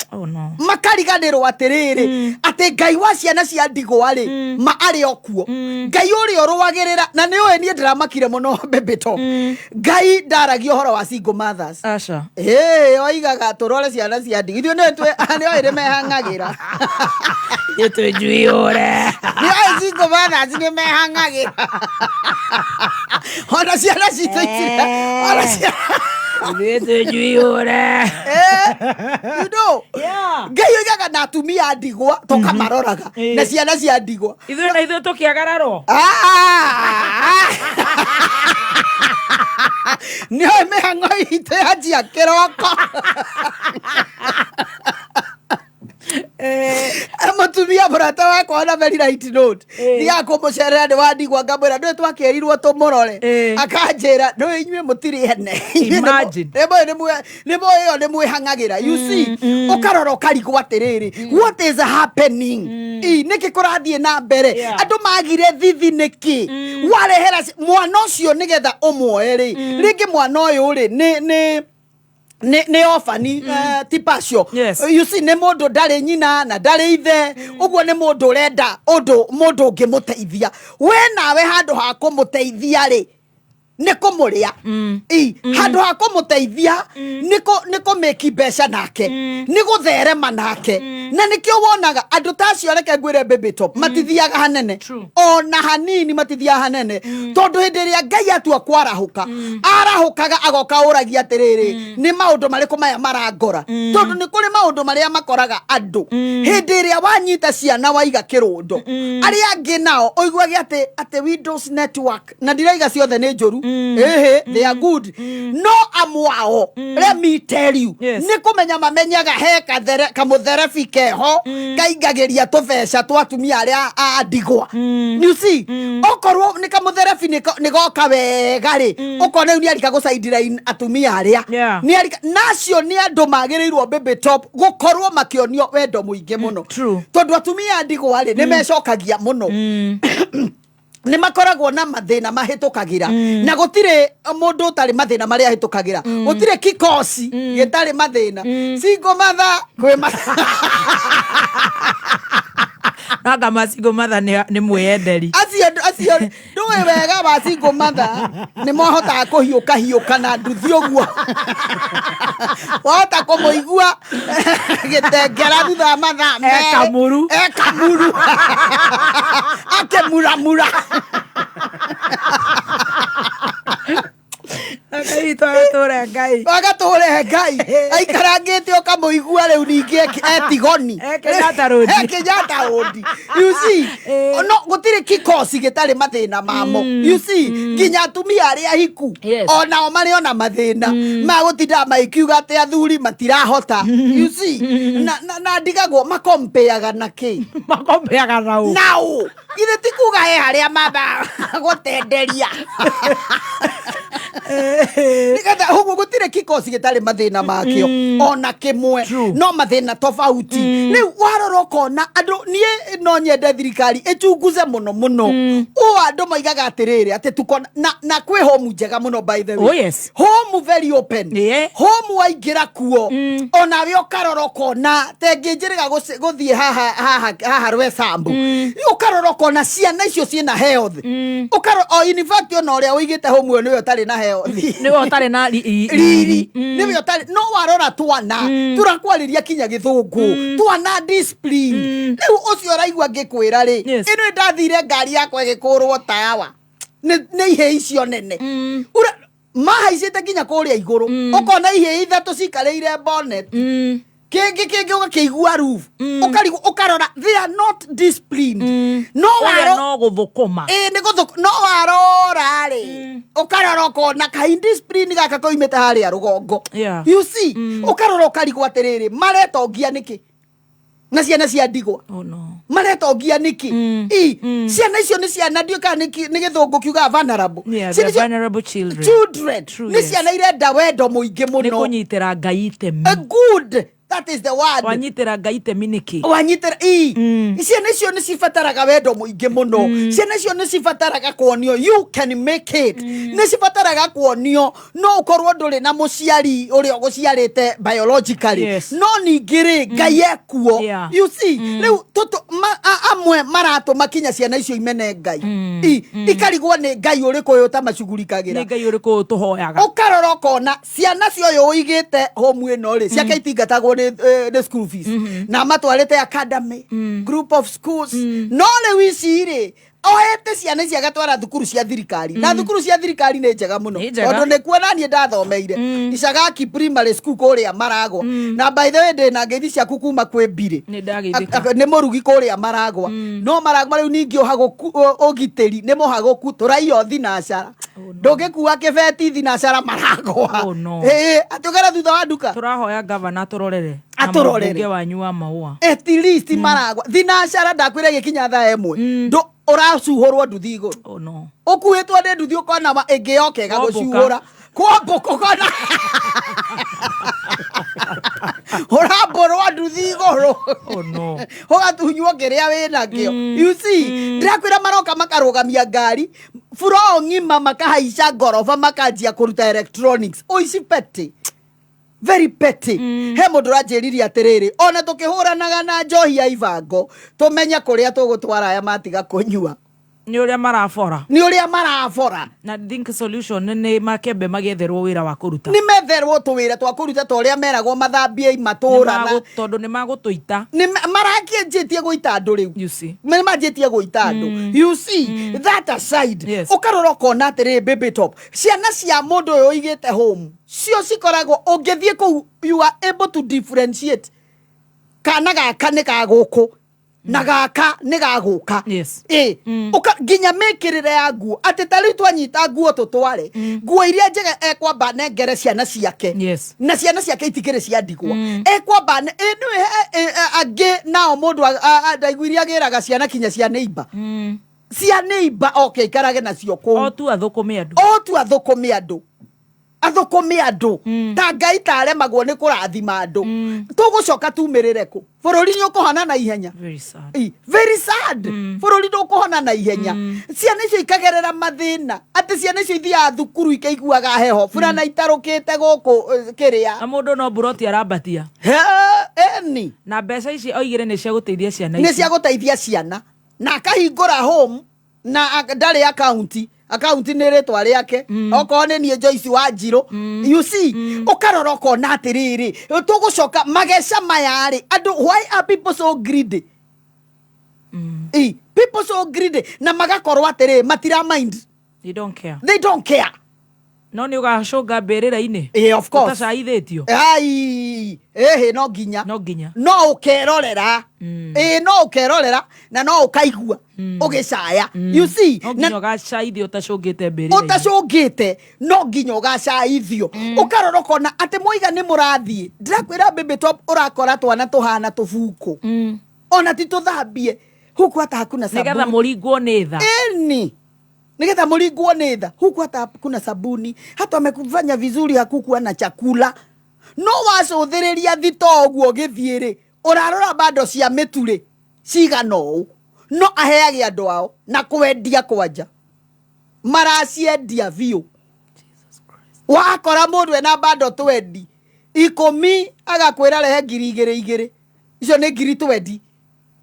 makariganirwo atiriri ati Ngai wa ciana cia ndigwa ri ma ari okuo Ngai uri oruwagirira na ni we nie ndiramakire muno bebito Ngai ndaragio horo wa single mothers aca oigaga turore ciana cia ndigwa ithuĩ nĩ ire mehangagira yetujui ore ni single mothers ni mehangagira ona ciana citũ ona ciana yetujui ore you know Ngai oigaga na atumia ndigwa tokamarораga na ciana cia ndigwa ithuĩ tukiagararwo ni mehango ite ajia kiroko amatumia burata wakwa na very right note ni akumucerera ni wandigwa ngamwira ndu twakerirwo tumurore akanjira ndu inywe mutiri hene imagine nimo yo ni mwihangagira. You see ukarora ukarigwo atiriri what is happening niki kurathie na mbere andu magire thithi niki warehera mwana ucio nigetha umwoe ri ringi mwana uyu ri ni ne ofani tipacio. Yes. You see ne modo dale nyina na dale ithe uguo ne modo renda modo ngimuteithia we nawe handu ha kumuteithia ri niko muria handu ha kumuteithia niko make mbeca nake niko therema nake na nikio wonaga andu tacio reke ngwire baby top matithiaga hanene ona hanini matithiaga hanene tondu hindi ria Ngai atua kwarahuka arahukaga agoka uragia atiriri ni maundu mariko maya marangora tondu ni kuri maundu maria makoraga andu hindi ria wanyita ciana waiga kirundo aria angi nao oiguage ate Windows network na ndiraiga ciothe ni njuru they are good no amwao let me tell you nikumenya mamenyaga he kamutherapy keho kaigageria tubeca twatumia aria ndigwa you see okorwo ni kamutherapy nigoka wega ri ukone ni arika gucaidira atumia aria ni arika nacio ni andu magirirwo baby top gukorwo makionio wendo muingi muno tondu atumia ndigwa ri ni mecokagia muno ni makoragwo na mathina mahitukagira na gutire mundu utari mathina maria hitukagira gutire kikosi gitari mathina single mother kwe naga masingo mother ni mwenderi acio nduwe wega ba single mother ni mohota kuhiuka na nduthi oguo wahota kumuigua gitengera thutha mathaa kamuru akemuramura Agatore Ngai aikarangite okamuigua riu ningi etigoni Kenyatta Road you see no gutire kikosi gitari mathina mamo you see nginya atumia aria hiku ona o mari ona mathina magutinda maikiuga ati athuri matirahota you see na ndigagwo makompeaga na ki makompeaga nao ithe tikuga he haria maba gutenderia nikata hugu gutire kikosi gitari mathina makio ona kimwe no mathina tofauti riu waroroka na andu nie no nyende thirikari echunguze muno o andu maigaga atiriri ati tukona na kwi home njega muno by the way oh yes home very open home waingira kuo ona we ukaroroka na tenginjiriga guthie haha rwe sambu ukaroroka na ciana icio ciena health ukaro in fact ona uria uigite home we niwe tari na health niwe utari na riri niwe utari no warora twana turakwariria kinya githungu twana discipline riu ucio raigua ngikwira ri ino ndathire ngari yakwa gikurwo tawa ne ihe icio nene ura mahaicite kinya kuria iguru ukona ihe ithatu cikareire bonnet kenge ugakeigua roof ukarora they are not disciplined no guthukuma ni guthukuma no warora ri ukarora ukona kai discipline gaka koimete haria rugongo you see ukarora ukarigwa atiriri maretongia niki na ciana cia ndigwa maretongia niki ciana icio ni ciana ndioka ni githungu kiuga vulnerable vulnerable children ni ciana irenda wendo muingi muno ni kunyitira Ngai itemi good that is the word wanyitira Ngai itemi niki wanyitira ciana icio ni cibataraga wendo muingi muno ciana icio ni cibataraga kuonio you can make it ni cibataraga kuonio no ukorwo nduri na muciari uri oguciarite biologically no ningiri Ngai ekuo you see riu amwe maratu makinya ciana icio imene Ngai ikarigwo ni Ngai uriku uyu tamacugurikagira ni Ngai uriku tuhoyaga ukarora kona ciana cio yo uigite home ino ri ciake itingatagwo the school fees na matwarite academy group of schools no le wiciri oete ciana cia gatwara thukuru cia thirikari na thukuru cia thirikari ni njega muno tondu ni kuona nie ndathomeire icagaki primary school kuria maragwa na by the way ndina ngeithi cia kuma kwi mbiri ni murugi kuria maragwa no maragwa riu ningi ugiteri ni muhaguku turaio thinacara ndungikuwa kibeti thinacara maragwa atukara thutha wa nduka turahoya governor aturorere aturorere wanyu wa maua at least maragwa thinacara ndakwire gikinya thaa emwe ndo uracuhurwo nduthi iguru ukuitwo ni nduthi ukona ingi yoke gagucuhura kwambuka ukona urambũrwo nduthi iguru ugatunywo kiria winakio you see ndirakwira maroka makarugamia ngari furo ngima makahaica ngoroba makanjia kuruta electronics oici pete very petty he mundu ranjiriria atiriri ona tukihuranaga na njohi ya ivango tumenya kuria tugutwara aya matiga kunyua ni uria marabora na think solution ni makembe magetherwo wira wa kuruta ni metherwo tuwira twa kuruta toria meragwo mathambie imatura na tondu ni magutuita ni marakienjetie guita andu riu you see me majetie guita andu you see that aside ukarora kona atiri baby top ciana cia mundu uyu igite home cio cikoragwo ungithie ku you are able to differentiate kana gaka ni gaguku na gaka ni gaguka uka ginya mekirire ya nguo ati tari twanyita nguo tutware nguo iria njega ekwamba nengere ciana ciake na ciana ciake itikire cia ndigwa ekwamba enu age nao mundu ndaiguiria giraga ciana kinya cia neighbor cia neighbor okay karage na cio ku o tu athukumi andu ta ngai taremagwo ni kurathima andu tugucoka tumirire ku bururi ni ukuhana na ihenya very sad bururi ni ukuhana na ihenya ciana icio ikagerera mathina ati ciana icio ithia thukuru ikaiguaga heho burana itarukite guku kiria na mundu no buroti arabatia eni na mbeca ici oigire ni cia guteithia ciana ici ni cia guteithia ciana na akahingura home na ndari account ni ritwa riake okone ni Joyce wa Njiro you see ukarora kona atiriri tugucoka mageca mayari andu why are people so greedy people so greedy na magakorwo atiri matira mind they don't care no ni ugacunga mbirira-ini of course utacaithitio no ginya no ukerorera no ukerorera na no ukaigua ugicaya you see na ugacaithio utacungite mbirira no ginya ugacaithio ukarora kona ati muiga ni murathie ndirakwira baby top urakora twana tuhana tufuko ona ti tuthambie huku hata hakuna sabuni nigetha muringwo ni tha nigetha muringwo ni tha huku hata hakuna sabuni hata wamekufanya vizuri hakukuwa na chakula no wacuthiriria thito guo githiiri urarora bado cia miture cigano no aheage andu ao na kwendia kwanja maraciendia vio wakora mundu ena bado 20 agakwira rehe 2,000 icio ni 2,000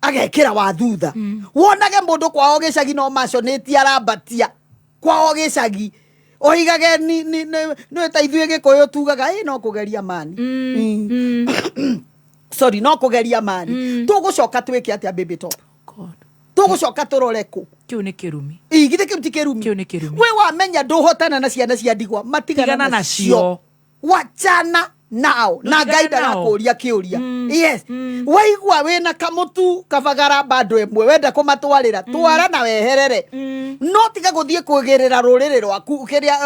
agekira wa thutha wonage mundu kwao gicagi no maconetie arabatia kwao gicagi oigage no taithue gikuyu tugaga no kugeria mani sorry no kugeria mani tugucoka twike atia baby top tugucoka turore ku kiu ni kirumi githe kiu ti kirumi we wamenya nduhotana na ciana cia ndigwa matigana nacio wachana nao na ngai ndagakuria kiuria yes waigua wena kamutu kabagara bado emwe wenda kumatwarira twara na weherere no tiga guthie kugerera ruriri rwaku kiria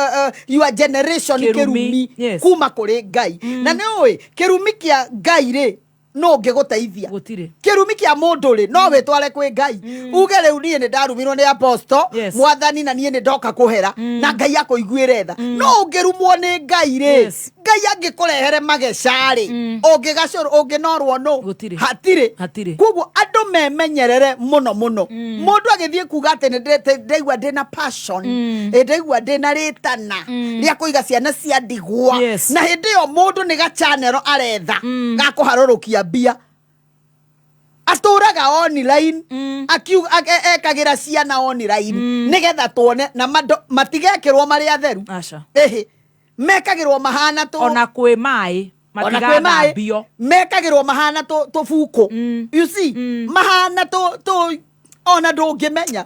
your generation kirumi kuma kuri ngai na niwe kirumi kia ngai ri no ngiguteithia kirumi kia mundu ri no witware kwi ngai uge riu nie ni ndarumirwo ni apostle mwathani na nie ni ndoka kuhera na ngai akuiguire tha no ngirumwo ni ngai ri ngai angikurehere magecari unginorwo no hatire koguo andu memenyerere muno mundu agithie kuga ati ndeigua ndina passion ndeigua ndina ritana ria kuiga ciana cia ndigwa na hindi yo mundu ni gachanero aretha gakuharurukia bia aturaga online ekagira ciana online nigetha tuone na matigekirwo mari atheru mekagirwo mahana to ona kwi mai matigathambio mekagirwo mahana to fuko you see mahana to ona ndungimenya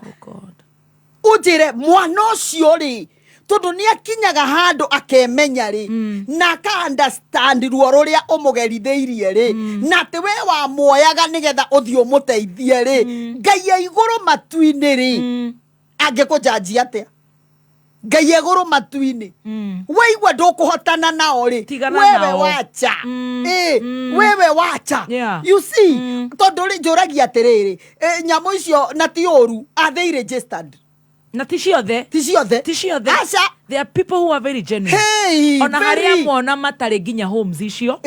ujire mwana ucio ri tondu ni akinyaga handu akemenya ri na ka understand ruo ruria umugeritheirie ri na te we wa muoyaga nigetha uthio muteithie ri ngai ya iguru matuini ri angikujanjia atia ngai ya iguru matuini weigua ndukuhotana nao ri wewe wacha wewe wacha you see tondu ri njuragia atiriri nyamu icio na ti uru are they registered Na ticiothe. Acha. There are people who are very genuine. Hey, ona haria muona matare ginya homes icio.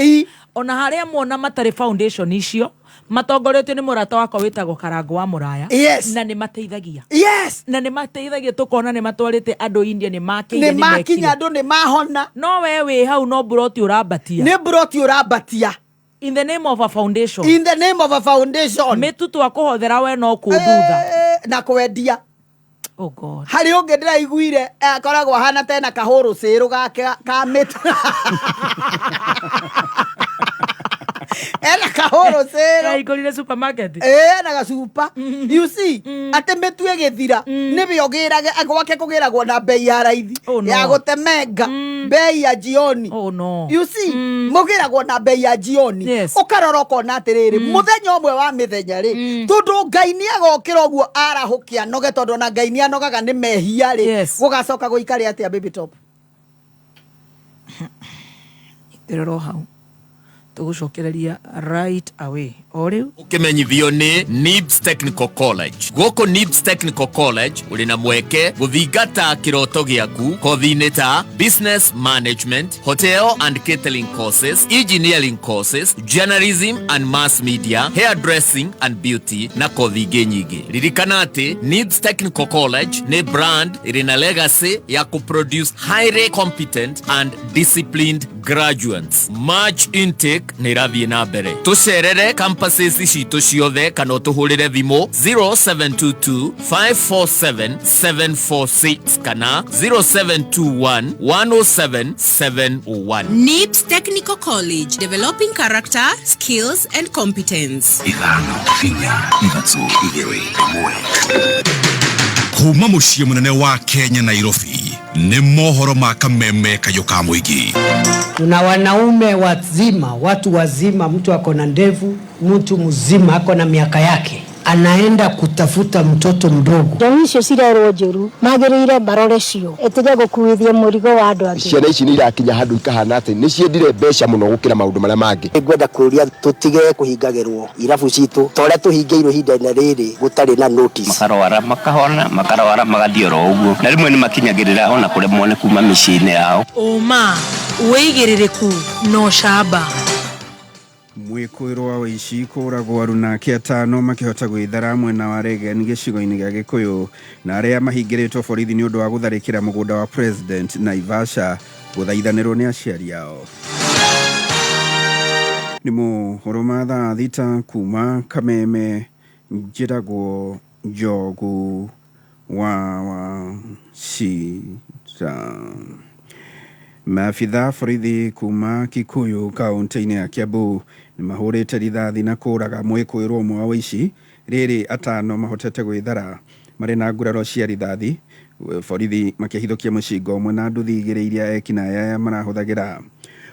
Ona haria muona matare foundation icio. Matongoretio ni murata wako witagwo Karango wa Muraya. Yes. Na ni mateithagia. Yes. Na ni mateithagia tukona ni matwarite andu India ni makinya ni makinya andu ni mahona. No we hau no buroti urabatia. Ni buroti urabatia. In the name of a foundation. In the name of a foundation. Mitutu akuhothera we no kuthutha. Na kwendia. Oh God. Hari unge ndiraiguire akoragwo hana tena kahuru ciru gake ka mitu. Ela kahoro zero. Igorire supermarket. Na gasupa. You see, ate metue githira. Nibi ogirage agwake kugiragwo na bei ya raithi. Ya gutemega. Bei ya jioni. Oh no. You see, mugiragwo na bei ya jioni. Ukaroroko na atiriri. Muthenya omwe wa mithenya ri. Tondu Ngai ni agokira oguo arahukia noge tondu na Ngai ni anogaga ni mehia ri. Gugacoka guikari atia baby top. Irero hau. Tugucokereria right away. Oriu ukimenyithio ni NIBS Technical College. Goko NIBS Technical College uri na mweke guthingata kiroto giaku kothi-ini ta business management, hotel and catering courses, engineering courses, journalism and mass media, hairdressing and beauty na kothi ingi nyingi. Ririkana ati NIBS Technical College ni brand iri na legacy ya kuproduce highly competent and disciplined graduates. March intake ni rathie na mbere. Tucerere campuses citu ciothe kana utuhurire thimu 0722 547 746 kana 0721 107 701. NIBS Technical College, developing character, skills and competence. Kuma muciĩ munene wa Kenya Nairobi ni mohoro ma kameme kayoka mwingi. Tuna wanaume wazima, watu wazima, mtu ako na ndevu, mtu mzima ako na miaka yake, anaenda kutafuta mtoto mdogo. Joyce cirero njuru magirire barore cio etige gukuithia murigo wa andu angi. Ciana ici ni irakinya handu ikahana ati ni ciendire mbeca muno gukira maundu maria mangi. Ngwenda kuria tutige kuhingagirwo irabu citu tore tuhingeirwo hinda riri gutari na notice. Makarwara makahona makarwara magathioro uguo na rimwe ni makinyagirira ona kuremwo ni kuma micini yao. Oma weigiririku no shaba. Mwikuiro wa Waici kuragwo arunake atano makihota gwithara mwena wa Regen gicigo-ini gia Gikuyu na aria mahingiritwo borithi ni undu wa gutharikira mugunda wa president Naivasha guthaithanirwo ni aciari ao. Ni mohoro ma thaa thita kuma Kameme njiragwo Njogu wa Shira. Maafitha borithi kuma Kikuyu kaunti-ini ya Kiambu ni mahurite rithathi na kuraga mwikuirwo umwe wa Waici riri atano mahotete gwithara mari na nguraro cia rithathi borithi makihithukia mucinga umwe na nduthi igiri iria ekinaya marahuthagira.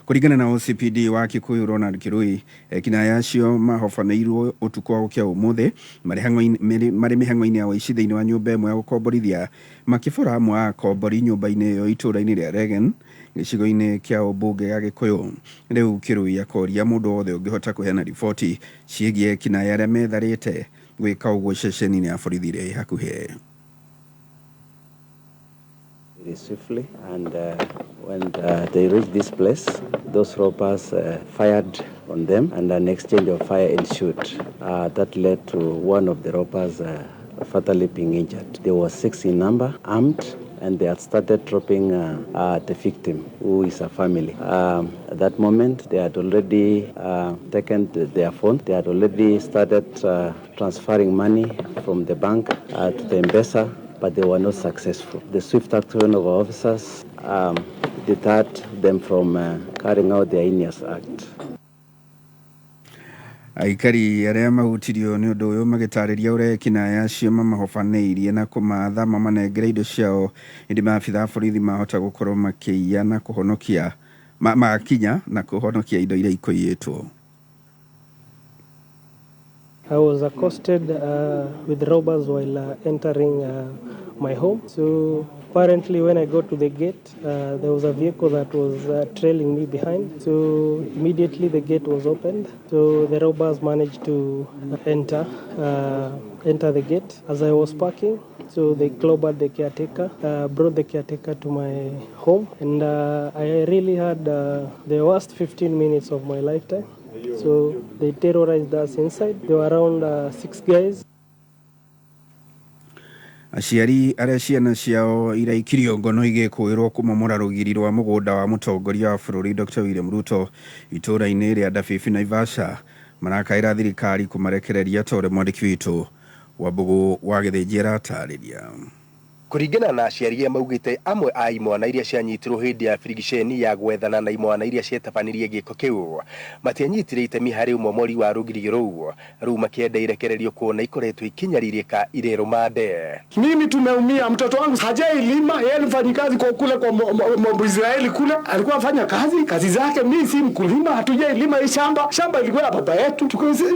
Kuringana na OCPD wa Kikuyu Ronald Kirui, ekinaya acio mahofanĩirwo utuku wa gukia umuthi mari mihang'o-ini ya Waici thiini wa nyumba imwe ya gukomborithia makibura amwe a akombori nyumba-ini iyo itura-ini ria Regen gicigo-ini kia ubunge ya Gikuyu. Riu Kirui akoria mundu wothe ungihota kuheana riboti ciĩgiĩ ekinaya aria metharĩte gwika uguo ceceni-ini ya borithi iria hakuhi. Very swiftly, and when they reached this place, those robbers fired on them, and an exchange of fire ensued. That led to one of the robbers fatally being injured. There were 6 in number, armed, and they had started dropping the victim, who is a family. At that moment, they had already taken their phone. They had already started transferring money from the bank to the M-Pesa, but they were not successful. The swift action of our officers deterred them from carrying out their heinous act. Aikari aria mahutirio ni undu uyu magitariria uria ekinaya acio mamahofanĩirie na kumatha mamanengere indo ciao indi maabitha borithi mahota gukorwo makiia na kuhonokia makinya na kuhonokia indo iria ikoiyĩtwo. I was accosted with robbers while entering my home. So apparently when I got to the gate, there was a vehicle that was trailing me behind. So immediately the gate was opened. So the robbers managed to enter the gate as I was parking. So they clobbered the caretaker, brought the caretaker to my home. And I really had the worst 15 minutes of my lifetime. So they terrorized us inside. There were around 6 guys. Aciari arĩa ciana ciao iraikirio ngono igĩkũĩrwo kũmomora rũgiri rwa mũgũnda wa mũtongoria wa bũrũri Dr. William Ruto itũũra-inĩ rĩa Ndabibi Naivasha marakaĩra thirikari kũmarekereria ta ũrĩa mwandĩki witũ wa Mbũgũ wa Gĩthĩnji aratarĩria. Kuringana na aciari maugite amwe a imwana iria cianyitirwo hindi ya frigisheni ya gwethana na imwana iria cietafanirie giko kiu matianyitire itemi hari umomori wa rugiri ruu makienda irekererio kuona ikoretwo ikinyaririka irero made. Mimi tumeumia, mtoto wangu hajailima, yeye mfanyikazi kwa kule kwa Israeli kule, alikuwa afanya kazi zake. Mimi si mkulima, hatujailima hii shamba ilikuwa ya baba yetu.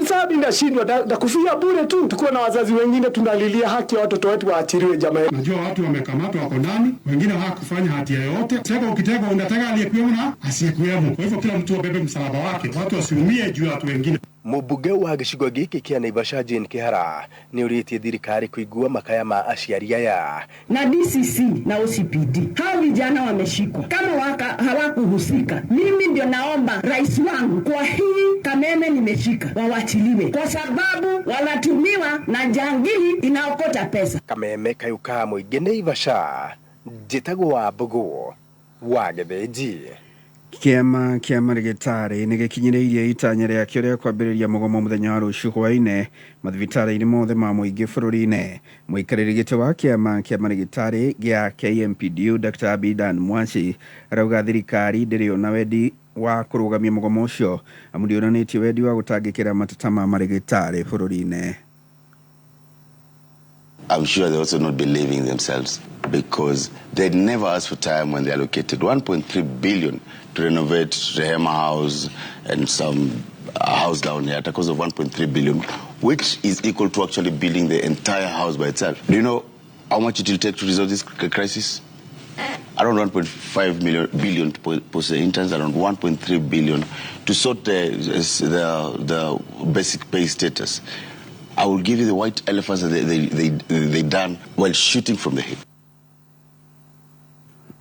Sasa ndashindwa na kufia bure tu. Tuko na wazazi wengine tunalilia haki ya watoto wetu waachiriwe jamaa. Najua watu wamekamatwa wako ndani, wengine hawakufanya hatia yoyote. Sasa ukitaka unataka aliyekuwemo na asiyekuwemo. Kwa hivyo kila mtu abebe msalaba wake, watu wasiumie juu ya watu wengine. Mubuge wa gicigo giki kia Naivasha Jane Kihara ni uritie thirikari kuigua makaya ma aciari aya. Na DCC na OCPD hao vijana wameshikwa kama hawakuhusika. Mimi ndio naomba rais wangu kwa hii Kameme nimeshika wawachiliwe kwa sababu wanatumiwa na jangili inaokota pesa. Kameme kayuka muingi Naivasha jitago wa Mbũgũ wa Gĩthĩnji. Kiama Magecha nĩgĩkinyĩrĩirie itanya rĩakĩo rĩa kwambĩrĩria mũgomo mũthenya wa rũciũ hwaĩ-inĩ mathibitarĩ-inĩ mothe ma mũingĩ bũrũri-inĩ. Mũikarĩri gĩtĩ wa Kiama Magecha gĩa KMPDU Dr. Abidan Mwanshi arauga thirikari ndĩrĩ ona wendi wa kũrũgamia mũgomo ũcio amu ndĩonanĩtie wendi wa gũtangĩkĩra mateta ma marĩgĩtarĩ bũrũri-inĩ. I'm sure they also not believing themselves because they'd never asked for time when they allocated 1.3 billion to renovate Rehema House and some house down here because of 1.3 billion, which is equal to actually building the entire house by itself. Do you know how much it will take to resolve this crisis? Around 1.5 billion to post the interns, around 1.3 billion to sort the basic pay status. I will give you the white elephants that they done while shooting from the hip.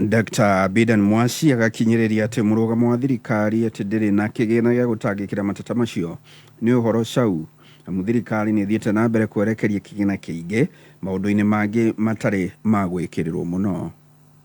Dr. Abidan Mwanshi agakinyĩrĩria atĩ mũrũgamo wa thirikari atĩ ndĩrĩ na kĩgĩna gĩa gũtangĩkĩra mateta macio nĩ ũhoro cau amu thirikari nĩ ĩthiĩte na mbere kwerekeria kĩgĩna kĩingĩ maũndũ-inĩ mangĩ matarĩ ma gwĩkĩrĩrwo mũno.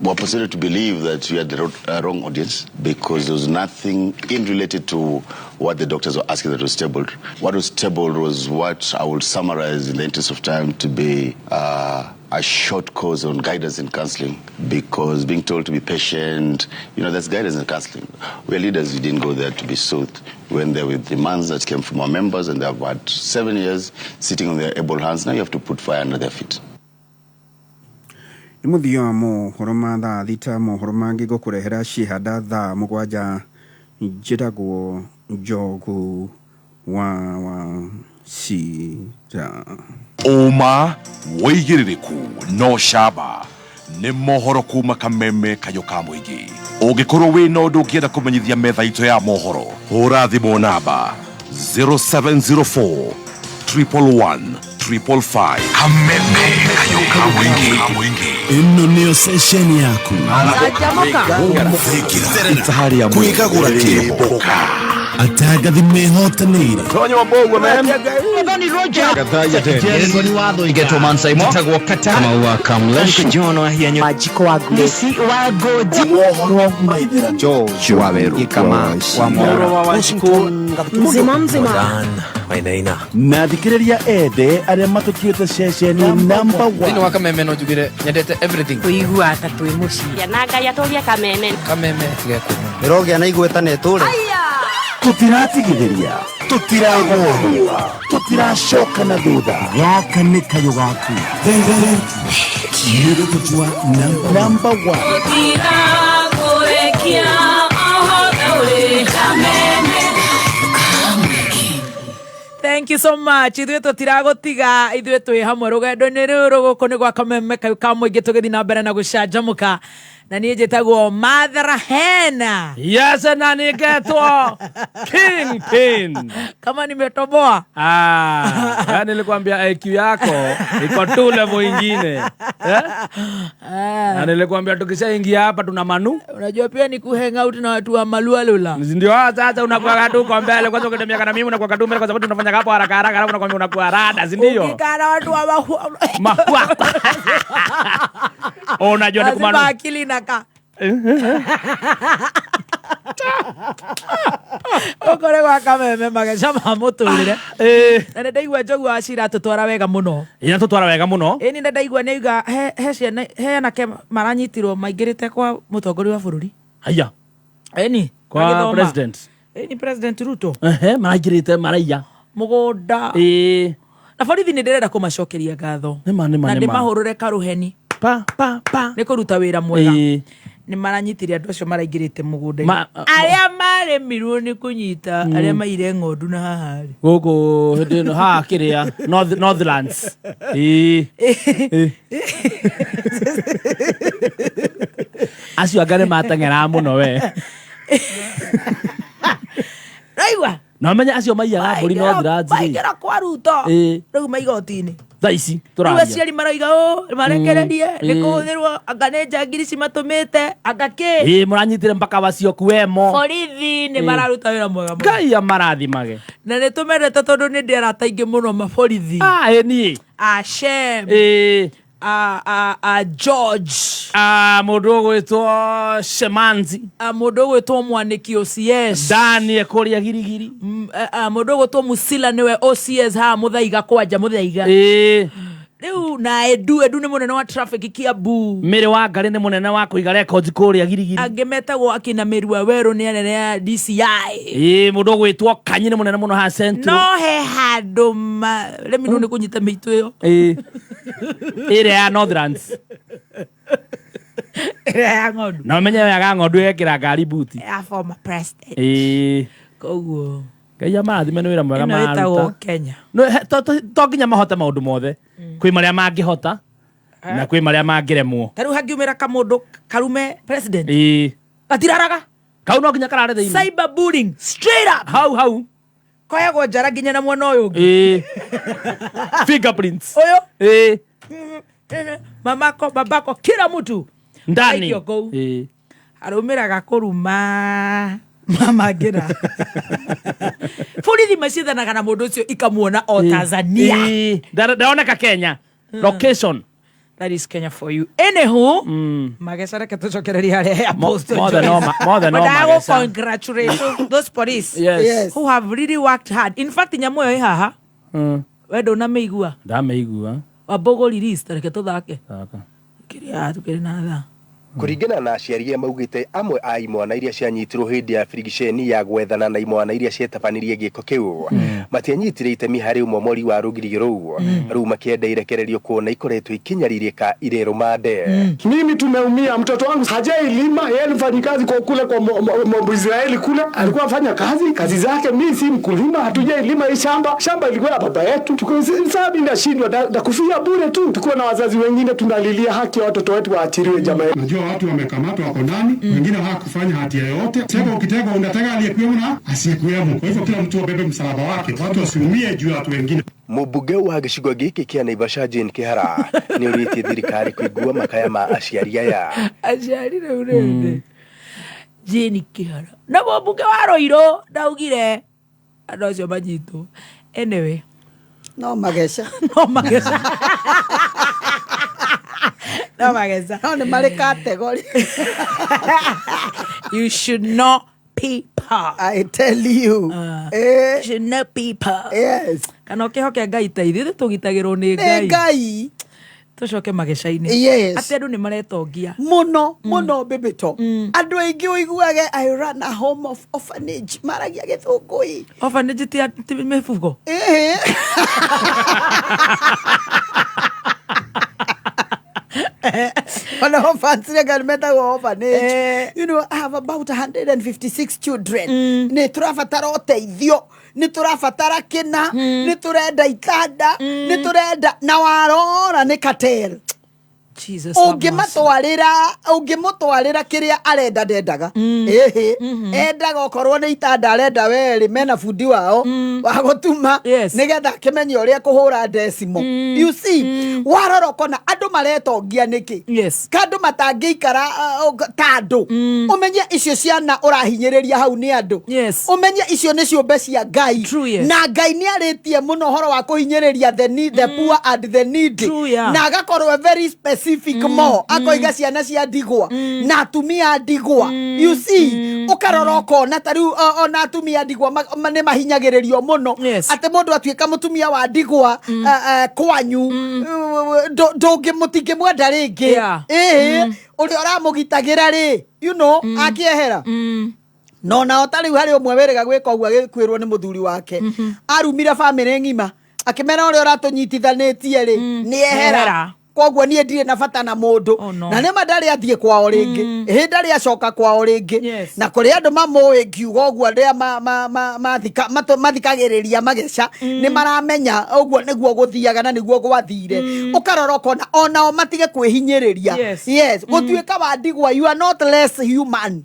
We're persuaded to believe that we had the wrong audience because there was nothing in related to what the doctors were asking that was tabled. What was tabled was what I will summarize in the interest of time to be a short course on guidance and counseling, because being told to be patient, that's guidance and counseling. We're leaders, we didn't go there to be soothed. We went there with demands that came from our members, and they've had 7 years sitting on their able hands. Now you have to put fire under their feet. Nĩ mũthia wa mohoro ma thaa thita mohoro mangĩ gũkũrehera cihanda thaa mũgwanja njĩtagwo Njogu wa Cira. Ũma wĩigĩrĩrĩku no camba nĩ mohoro kuma Kameme kayũ ka mũingĩ. Ũngĩkorwo wĩna ũndũ ũngĩenda kũmenyithia metha itũ ya mohoro hũra thimũ namba 0704 111 555. Kameme kayũ ka mũingĩ. Ino nĩyo sesheni yaku itaharia kwĩgagũra kĩboka atagathi mehotanĩire Tonyo Wambũgũ man Ethani Roger Gathaja Yesu ni watho igeto mansaimo tagwo kata maua kamlesh Jono ahianyo Majiko wa Nisi wa Godi mohoro maithira George Waweru kama wa mohoro wa Washington mzima wainaina na thikĩrĩria ende arĩa matũkiĩte ceceni number 1 thĩinĩ wa Kameme no njugire nyendete everything kuigua ata twĩ mũciĩ ya na ngai atũria Kameme tigekũma ĩrogĩa na igweta na ĩtũre tutiratigithĩria tutiragũa tutiracoka na thutha gaka nĩ kayũ gaku kiũgo tũtua number 1 tutiragũrekia oho ũrĩ Kameme. Thank you so much. Ithuĩ tũtiragũtiga, ithuĩ twĩ hamwe rũgendo-inĩ rũrũ gũkũ nĩ gwa kameme kau ka mũingĩ tũgĩthiĩ na mbere na gũcanjamũka. Na niĩ njĩtagwo Mother Hena. Yes, na nĩngetwo Kingpin. Kama nimetoboa. Yani nilikwambia IQ yako iko tu level ingine. Na nilikwambia tukishaingia hapa tuna manu. Unajua pia ni kuhang out na watu wa Malualula. Ndio sasa unakuwa tu kwa mbele kwanza ukitembea kana mimi unakuwa tu mbele kwa sababu tunafanya hapo haraka haraka alafu unakwambia unakuwa rada, si ndio? Ukikana watu wa mahua. Unajua ni kumanu. Akili naka. Okore gwa kameme Magecha Muturire. Na ndaigua njogu wa cira tutwara wega muno. Ina tutwara wega muno. Ni ndaigua neiga he ciana he anake maranyitirwo maingirite kwa mutongoria wa bururi. Haya. Eni kwa president. Ni President Ruto. Marangirite maraiya. Mugunda. Na borithi ni ndirenda kumacokeria ngatho. Na ndimahurure karuheni. Pa. Nĩ kũruta wĩra mwega. Nĩ maranyitire andũ acio maraingĩrĩte mũgũnda-inĩ. Arĩa maremirwo nĩ kũnyita arĩa maire ng'ondu na haha. Gũkũ hĩndĩ ĩno haha kĩrĩa Northlands. Acio anga nĩ mateng'era mũno we. Raigua. Na menya acio maiyaga mbũri Northlands. Maingĩra kwa Ruto. Rĩu maigoti-inĩ. Thaici tũraria. Rĩu aciari maraiga marekererie nĩ kũhũthĩrwo anga nĩ njangiri cimatũmĩte anga kĩ. Mũranyitire mpaka wacio kuemo. Borithi nĩ mararuta wĩra mwega mũno. Ngai amarathimage. Na nĩ tũmendete tondũ nĩ ndĩ arata aingĩ mũno maborithi. Niĩ. Shem. George. Mũndũ ũgwĩtwo Shemanzi. Mũndũ ũgwĩtwo Mwaniki OCS. Daniel kũrĩa girigiri. Mũndũ ũgwĩtwo Musila nĩwe OCS haha Mũthaiga kwanja Mũthaiga. Rĩu na Edu nĩ mũnene wa traffic Kiambu. Mĩrĩ wa Ngarĩ nĩ mũnene wa kũiga records kũrĩa girigiri. Angĩ metagwo akina Mĩrua Werũ nĩ anene ya DCI. Mũndũ ũgwĩtwo Kanyi nĩ mũnene mũno ha Central. No he handũ rĩmino nĩ kũnyita mĩitũ ĩyo. Ĩrĩa ya Northlands. Ya ng'ondu. Na menye ya ng'ondu yekĩra ngari buti. Ya former president. Koguo. Ngai amarathime nĩ wĩra mwega maruta. Ĩno ĩtagwo Kenya. To nginya mahote maũndũ mothe. Kwĩ marĩa mangĩhota na kwĩ marĩa mangĩremwo. Tarĩu hangiumĩra kamũndũ karume president. Gatiraraga. Kau no nginya karare thĩinĩ. Cyberbullying straight up. Hau. Koyagwo njara nginya na mwena ũyũ ũngĩ. Fingerprints. Ũyũ. Mamako babako kila mtu ndani. Araumĩraga kũruma mama ngira. Borithi macithanaga na mũndũ ũcio ikamuona o Tanzania. Ndaoneka Kenya. Location. That is Kenya for you. Anywho, Magecha reke tũcokereria harĩa Apostle Joyce. More than But I will congratulate those police who have really worked hard. In fact, nyamũ ĩyo ĩ haha. We ndũnamĩigua. Ndamĩigua. Wambogo release reke tũthake. Kĩrĩa tukĩrĩ na tha. Kuringana na aciari maugite amwe a imwana iria cianyitirwo hindi ya frigisheni ya gwethana na imwana iria cietafanirie giko kiu matianyitire itemi hari umomori wa rugirigĩ rũu rĩu makienda irekererio kuona ikoretwo ikinyaririka irero made. Mimi tumeumia, mtoto wangu hajailima, yeye mfanyikazi kwa kule kwa Israeli kule, alikuwa afanya kazi zake. Mimi si mkulima, hatujailima hii shamba ilikuwa ya baba yetu. Sababu ndashindwa na kufia bure tu. Tuko na wazazi wengine tunalilia haki ya watoto wetu waachiriwe jamaa. Najua watu wamekamatwa wako ndani, wengine hawakufanya hatia yoyote. Sasa ukitaka unataka aliyekuwemo na asiyekuwemo. Kwa hivyo kila mtu abebe msalaba wake. Watu wasiumie juu ya watu wengine. Mũmbunge wa gĩcigo gĩkĩ kĩa Naivasha Jane Kĩhara nĩ ũrĩtie thirikari kũigua makaya ma aciari aya. Aciari rĩu rĩndĩ. Jane Kĩhara. Na mũmbunge wa Roiro ndaugire andũ acio manyitwo. Anyway. No Magecha. No Magecha. No nĩ marĩ category. You should know people. I tell you. You should know people. Yes. Kana ũkĩhoke Ngai ta ithuĩ tũgitagĩrwo nĩ Ngai. Ngai. Tucoke Magecha-inĩ. Yes. Atĩ andũ nĩ maretongia. Mũno bĩbĩto. Andũ aingĩ ũiguage I run a home of orphanage. Maragia Gĩthũngũ. Orphanage ti mĩfugo. Ona fancy garmeta go orphanage. You know, I have about 156 children. Ni turafatara uteithio, ni turafatara kina, ni turenda itanda, ni turenda na warora ni katel. Jesus. Ungimutwarira kiria arenda ndendaga. Endaga okorwo ni itanda arenda weri mena fundi wao wa gutuma nigetha kimenye uria kuhura decimo. You see, waroroko na andu maretongia niki. Kandu matangiikara tandu. Umenye icio ciana urahinyiriria hau ni andu. Umenye icio ni ciumbe cia Ngai. Na Ngai ni aritie muno horo wa kuhinyiriria the poor and the needy. Na agakorwo very specific more akoiga ciana cia ndigwa na atumia ndigwa. You see, ukaroroko na tariu ona atumia ndigwa ne mahinyagiririo muno ate mundu atuika mutumia wa ndigwa kwanyu ndungimutinge mwenda ringi uri oramugitagira ri, you know, akiehera. No na otari hari umwe werega gwika uguo agikwirwo ni muthuri wake arumire family ngima akimera uri oratunyitithanitie ri ni ehera. Kogwo nie ndire na bata na mundu na ne madari athie kwao ringi ndari acoka kwao ringi na kuri andu mamoe ngiugo guo ndia mathikagiriria Magecha ni maramenya uguo niguo guthiaga na niguo gwathire ukaroroko na onao matige kwihinyiriria. Yes, gutuika wa ndigwa, you are not less human.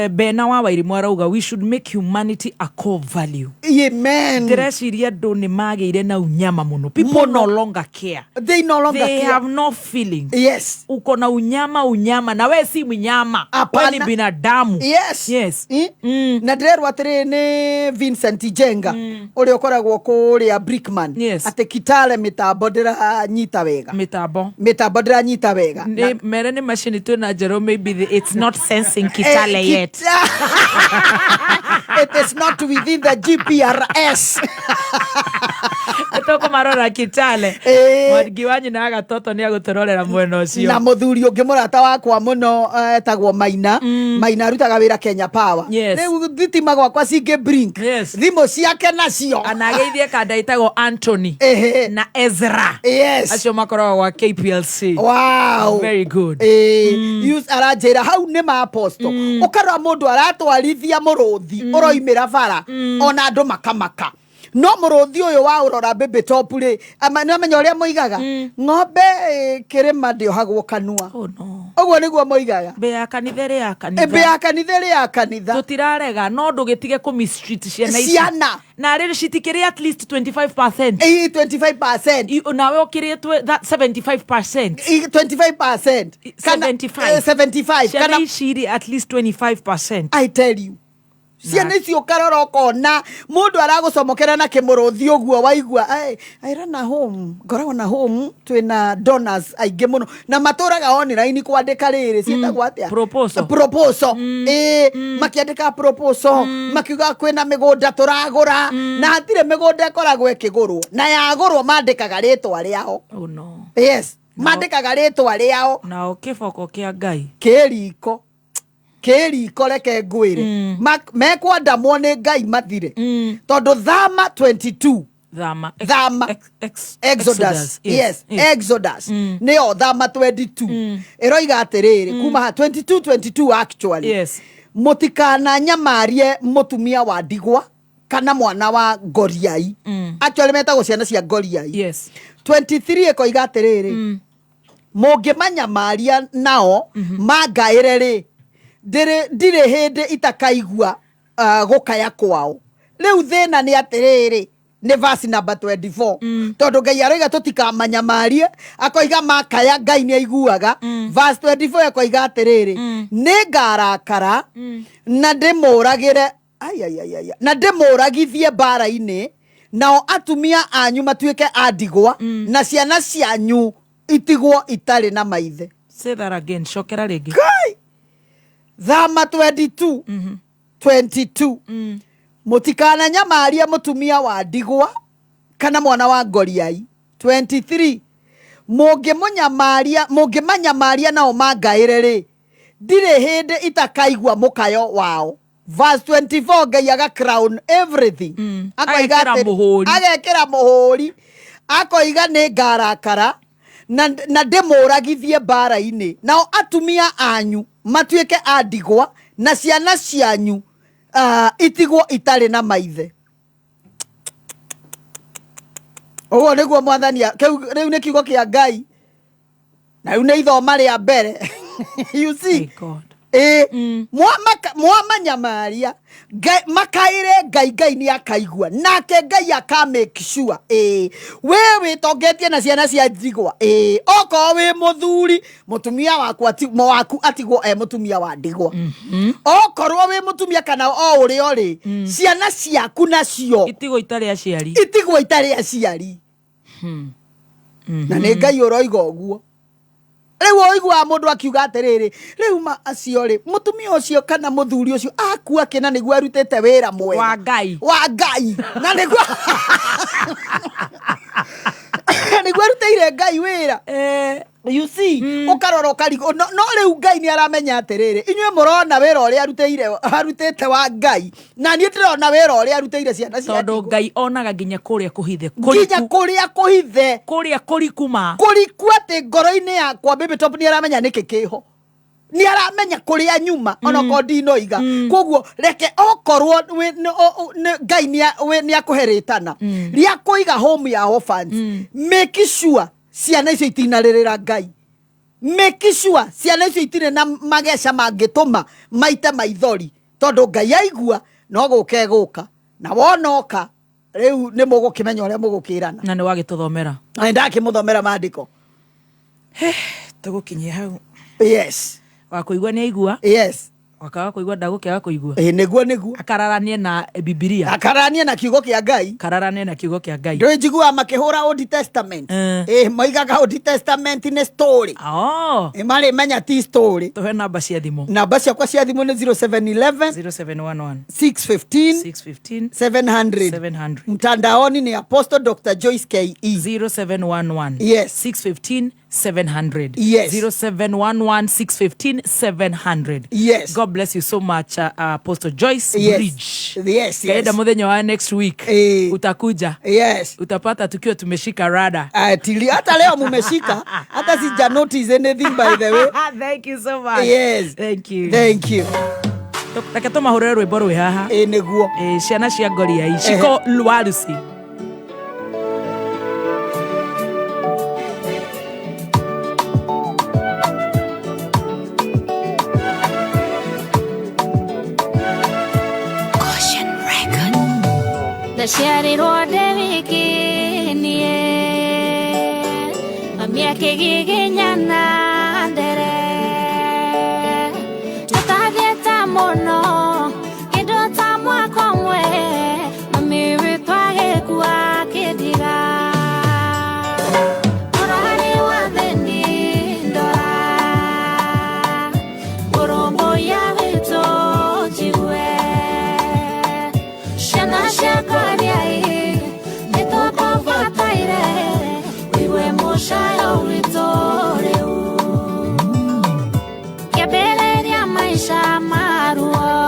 Bena wa Wairimu arauga we should make humanity a core value. Amen. Direciria ndo ni magire na unyama muno. People no longer care. They no longer care. They have no feeling. Yes. Uko na unyama na we si mnyama. We ni binadamu. Yes. Na drero atire ne Vincent Jenga. Uri okoragwo kuri a Brickman. Ate Kitale metabodera nyita wega. Metabodera nyita wega. Mere ni machine tu na Jerome maybe it's not sensing Kitale yet. It is not within the GPRS. Toko marora Kitale. Mwadgiwanyi na agatoto ni agutororera mwena ucio. Na muthuri ungi murata wakwa muno etagwo Maina rutaga wira Kenya Power. Riu thitima gwakwa cinge brink. Thimo ciake nacio. Anageithie kada itagwo Anthony na Ezra. Acio makoragwo wa KPLC. Wow. Very good. Use arajera how ne ma apostle. Ukara mundu aratwarithia muruthi uroimira bara ona andu makamaka. No muruthi uyu wa urora baby top ri no amenya uria moigaga ng'ombe kirima ndio hagwo kanua. Oguo niguo moigaga be ya kanithere ya kanitha be ya kanithere ya kanitha tutirarega no ndugitige ku mistreat ciana na riri citikire at least 25%. 25%. Nawe ukiretwe that 75%. 25%. 75. Kana shiri at least 25%. I tell you. Ciana icio karoroko na mundu aragusomokera na kimuruthi uguo waigua aira na home ngoragwo na home twina donors aige muno na maturaga online kwandika riri cietagwo atia proposal makiandika proposal makiuga kwina migunda turagura na hatire migunda ikoragwo ikigurwo na yagurwo mandikaga ritwa riao. Yes, mandikaga ritwa riao na kiboko kia Ngai Keri reke ngwire mekwandamwo ni Ngai mathire tondu Thama 22 Exodus. Yes. Exodus nio Thama 22 iroiga atiriri kuma 22 actually. Mutikana nyamarie mutumia wa ndigwa kana mwana wa ngoriai. Actually metagwo ciana cia ngoriai. 23 ikoiga atiriri mungimanya maria nao mangaire ri ndire hinde itakaigua gukaya kwao. Riu thina ni atiriri ni verse number 24 tondu Ngai aroiga tutikamanya marie akoiga makaya Ngai ni aiguaga. Verse 24 akoiga atiriri ni ngarakara na ndimuragire na ndimuragithie bara-ini nao atumia anyu matuike andigwa na ciana cianyu itigwo itari na maithe. Say that again. Shokera regi. Thama 22 mutikana nyamaria mutumia wa ndigwa kana mwana wa ngoriai. 23 mungimanya maria nao mangaire ri ndire hinde itakaigua mukayo wao. Verse 24 Ngai aga crown everything. Agekira muhuri akoiga ni ngarakara na ndemoragithie bara-ini nao atumia anyu matuike andigwa na ciana cianyu itigwo itari na maithe. Ogo niguo mwathani riu ni kiugo kia Ngai na riu ni ithoma ria mbere. You see mwamanyamaria makaire Ngai ni akaigua nake Ngai aka make sure wewe togetie na ciana cia ndigwa oko we muthuri mutumia waku atigwo mutumia wa ndigwa okorwo we mutumia kana o uri ori ciana ciaku nacio itigwo itari aciari na ni Ngai uroiga uguo. Riu oigua mundu akiuga atiriri riu ma acio ri mutumia ucio kana muthuri ucio akua kina niguo arutete wira mwega wa Ngai na niguo niguo arutire Ngai wira. You see ukarora ukarigo no riu Ngai ni aramenya atiriri inywe murona wira uri arutete wa Ngai na ni ndirona wira uri arutire ciana cia tondu Ngai onaga nginya kuria kuhithe kuria kurikuma ati ngoro-ini yakwa baby top ni aramenya niki kiho ni aramenya kuria nyuma onako ndinoiga koguo reke okorwo Ngai ni akuheritana ria kuiga home ya orphans make sure ciana icio itinarĩrĩra Ngai. Make sure ciana icio itire na mageca mangĩtũma maite maithori tondu Ngai aigua no gũke gũka na wonoka rĩu nĩ mũgũkĩmenya ũrĩa mũgũkĩrana na nĩ wagĩtũthomera na ndakĩmũthomera maandĩko tũgũkinyia hau. Yes wakũigua nĩ aigua. Yes wakaga kuigua ndagũkĩaga kuigua nĩguo akararanie na Biblia akararanie na kiugo kia Ngai ndũĩ njiguaga makĩhũra Old Testament maigaga Old Testament nĩ story marĩ menya ti story. Tũhe namba cia thimũ. Namba ciakwa cia thimũ nĩ 0711 615 700 mtandaoni ni Apostle Dr. Joyce KE 0711 yes 615 700 yes 0711 615 700 yes. God bless you so much Apostle Joyce yes. Bridge. Yes, Kaida muthenya wa next week utakuja. Yes. Utapata tukiwa tumeshika rada. Hata leo mumeshika. Hata sija notice anything by the way. Thank you so much. Yes. Thank you. Reke mahurere rwimbo rwi haha. Niguo. Ciana cia Ngoria iciko Lwarusi. Ndaciarirwo ndĩ wiki niĩ mami akĩgiginyana ndere tũtathiĩte mũno kĩndũ ta mwaka ũmwe mami witũ agĩkua akĩndiga ũrarĩ wa thĩni ndora ũrũmbũiya witũ njigue ciana ciakwa Shayo witore kebeleria maisha maruo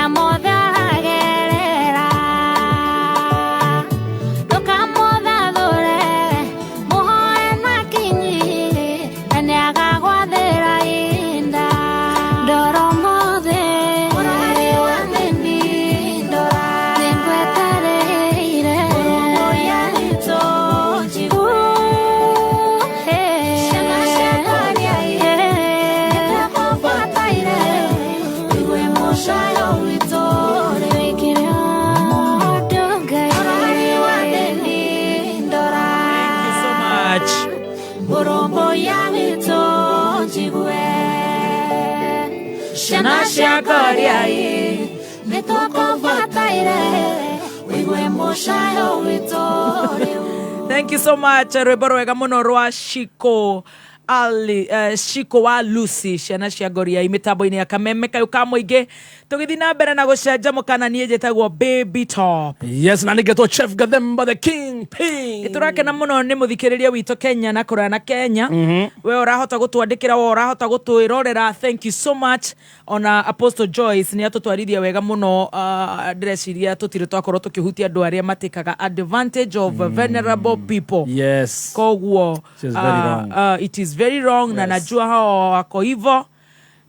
Mathina mothe aragerera Ndukamuthathũre mũhoe na kinyi ene agagwathĩra inda ndoro mothe ũrarĩ wa thĩni ndora nĩngwetereire ũrũmbũiya ritũ njigũ ciana ciakwa nĩtakũbataire igwe mũcayo witũ rĩwĩkĩre ũndũ Ngai ũrarĩ wa thĩni ndora ũrũmbũiya witũ njigwe ciana ciakwa nĩtakũbataire igwe mũcayo witũ rĩu. Thank you so much. Rwĩmbo rwega mũno rwa Shiko Shiko wa Lucy ciana cia Goria imitambo-inĩ ya Kameme kayo ka mũingĩ tũgĩthiĩ na mbere na gũcenjamũkana niĩ njĩtagwo Baby Top. Yes, na nĩngetwo Chef Gathemba the King Ping. Nĩtũrakena mũno nĩ mũthikĩrĩria witũ Kenya na kũraya na Kenya. We ũrahota gũtwandĩkĩra, we ũrahota gũtwĩrorera. Thank you so much. Ona Apostle Joyce nĩ atũtwarithia wega mũno. Ndĩreciria tũtirĩ twakorwo tũkĩhutia andũ arĩa matĩkaga advantage of vulnerable people. Yes. Koguo it is very wrong. Yes. Na najua hao wako hivyo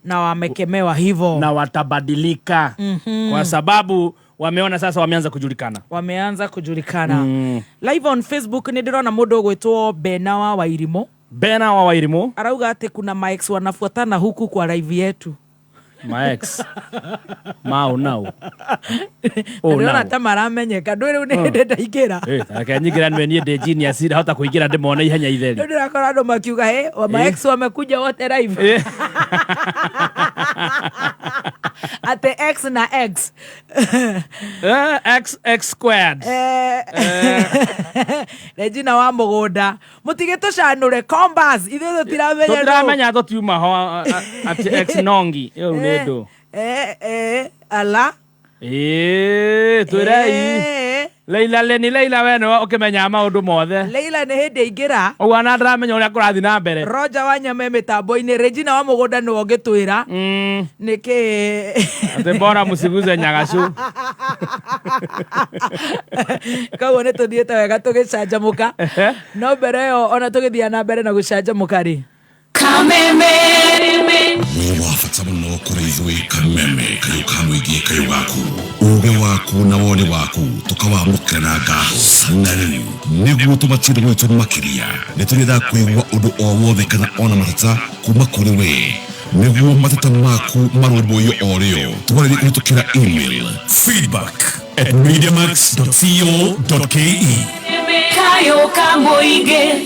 na wamekemewa hivyo na watabadilika kwa sababu wameona sasa wameanza kujulikana. Live on Facebook nĩndĩrona mũndũ gwĩtwo Benawa wa Irimo. Arauga ati kuna Mike's wanafuatana huku kwa live yetu. Mike's Mao now. Nĩndĩrona ta maramenyeka ndwĩrĩ nĩndĩ ndaingĩra. Akanyingira nĩ niĩ ndĩ genius hata kũingĩra ndĩmona ihenya itheri. Ndĩrakora andũ makiuga wa Mike's wamekuja wote live. Ate X na X. X squared. Regina wa mũgũnda. Mũtige tũcanũre combas. Ithuĩ tũtiramenya tũtiuma ho ati X nongi. Nedo. Ala. Turai. Leila weno ukimenya maundu mothe. Leila nĩ hĩndĩ ingĩra. Ũguo ndĩramenya ũrĩa kũrathiĩ na mbere. Roger wa Nyame mĩtambo-inĩ, Regina wa mũgũnda nĩ ũngĩtwĩra. Nĩkĩ ate bora musiguze nyagacu. Koguo nĩ tũthiĩte wega tũgĩcanjamũka. No mbere ĩyo ona tũgĩthiĩ na mbere na gũcanjamũka rĩ. Kameme wafata mũno kũrĩ ithuĩ Kameme kayo ka mũingĩ kayo gaku uge waku na wone waku tukawamũkĩra na ngacanari nĩguo tũmatire gwitũ makĩria nĩtũrenda kwĩgua ũndũ o wothe kana ona matata kuma kũrĩ we nĩguo matata maku marũmbũiyo o rĩo tũgarĩrie kũhĩtũkĩra email feedback@mediamax.co.ke. Kayo ka mũingĩ.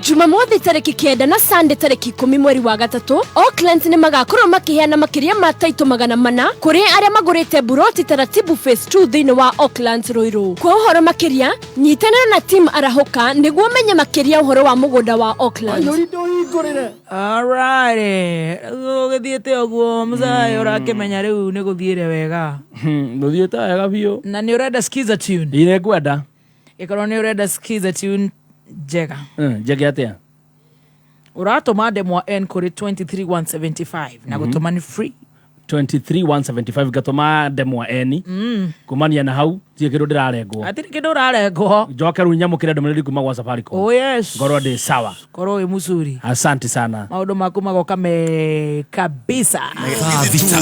Jumamothi tariki 9 na Sunday tariki 10 mweri wa gatatu, Auckland nĩ magakorwo makiheana makĩria ma taito 400 kũrĩ arĩa magũrĩte buroti taratibu phase 2 thĩinĩ wa Auckland Ruiru. Kwa ũhoro makĩria, nyitanĩra na team Arahoka nĩguo menye makĩria ũhoro wa mũgũnda wa Auckland. Alright. Ũgĩthiĩte ũguo mzee ũrakĩmenya rĩu nĩ gũthiĩre wega. Gũthiĩte wega biũ. Na nĩ ũrenda skiza tune. Ine ngwenda. Ĩkorwo nĩ ũrenda skiza tune njega. Njega atia. Uratũma ndemwa N kũrĩ 23175 na gũtũma ni free. 23175 gatũma ndemwa N. Kumania na hau tie kĩndũ ndĩrarengwo. Atĩ kĩndũ ũrarengwo. Njoke rĩu nyamũkĩre ndũmĩrĩri kuma gwa Safaricom. Oh yes. Ngorwo ndĩ sawa. Korwo wĩ mũcuri. Asante sana. Maũndũ maku magoka me kabisa. Thita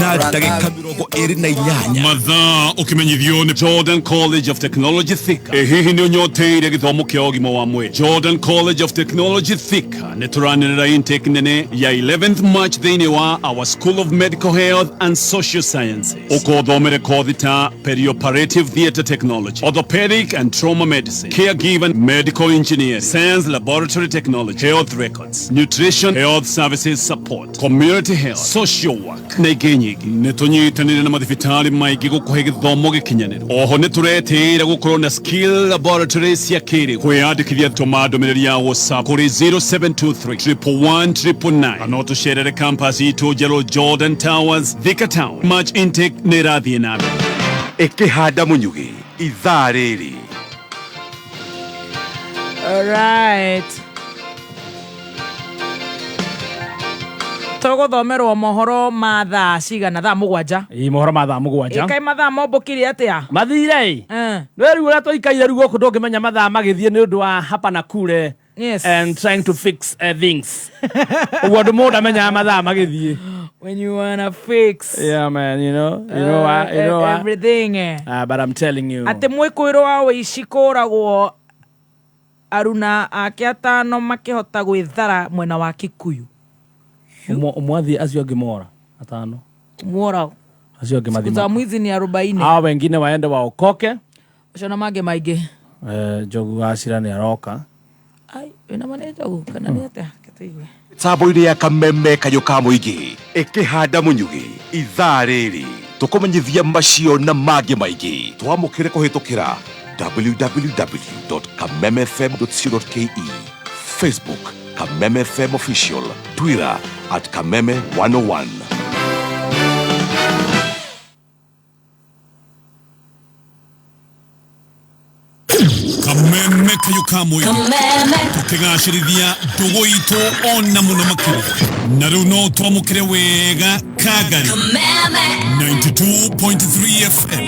na ndagĩka 28 mathaa ũkĩmenyithio nĩ Jordan College of Technology Thika. Hihi nĩ ũnyoteire gĩthomo kĩa ũgima wa mwĩrĩ. Jordan College of Technology Thika nĩ tũranĩrĩra intake nene ya 11th March thĩinĩ wa our School of Medical Health and Social Sciences. Ũkothomere kothi ta perioperative theatre technology, orthopedic and trauma medicine, caregiver, medical engineering, science laboratory technology, health records, nutrition, health services support, community health, social work. Na ingĩ nyingĩ nĩ tũnyitanĩire na mathibitarĩ maingĩ gũkũhe gĩthomo gĩkinyanĩru. Oho nĩ tũretĩĩra gũkorwo na skill laboratory cia kĩrĩu. Kwĩyandĩkithia tũma ndũmĩrĩri ya WhatsApp kũrĩ 0723 111 kana ũtũcerere campus itũ njerũ Jordan Towers, Thika Town. March intake nĩ ĩrathiĩ na mbere. Ikihanda munyugi ithaa rĩrĩ. Alright. togothomerwo mohoro ma thaa cigana thaa mũgwanja mohoro ma thaa mũgwanja ĩkai mathaa mombũkire atĩa mathire rĩu ũrĩa tũikaire rĩu gũkũ ndũngĩmenya mathaa magĩthiĩ nĩ ũndũ wa hapa na kure and trying to fix things ũguo andũ mũndũ amenyaga mathaa magĩthiĩ when you wanna fix man, you know everything but I'm telling you atĩ mwĩkũĩrwo wa ũici kũragwo aruna ake atano makĩhota gwĩthara mwena wa Kikuyu umwathi acio angĩ mora atano mora acio angĩ mathima za mwizi ni 40 hao wengine waende waokoke acio na mangĩ maingĩ Njogu Gacira nĩ aroka ai wĩna mane Njogu kana nĩ atĩa kĩtũigwe Tambo-inĩ ya Kameme Kayũ ka Mũingĩ ĩkĩhanda mũnyugĩ ithaa rĩrĩ tũkũmenyithia macio na mangĩ maingĩ twamũkĩre kũhĩtũkĩra www.kamemefm.co.ke Facebook Kameme FM Official, Twitter @Kameme101. Kameme Kayũ ka Mũingĩ tũkĩgacĩrithia ndũgũ itũ ona mũno makĩria na rĩu no twamũkĩre wega Kagari 92.3 FM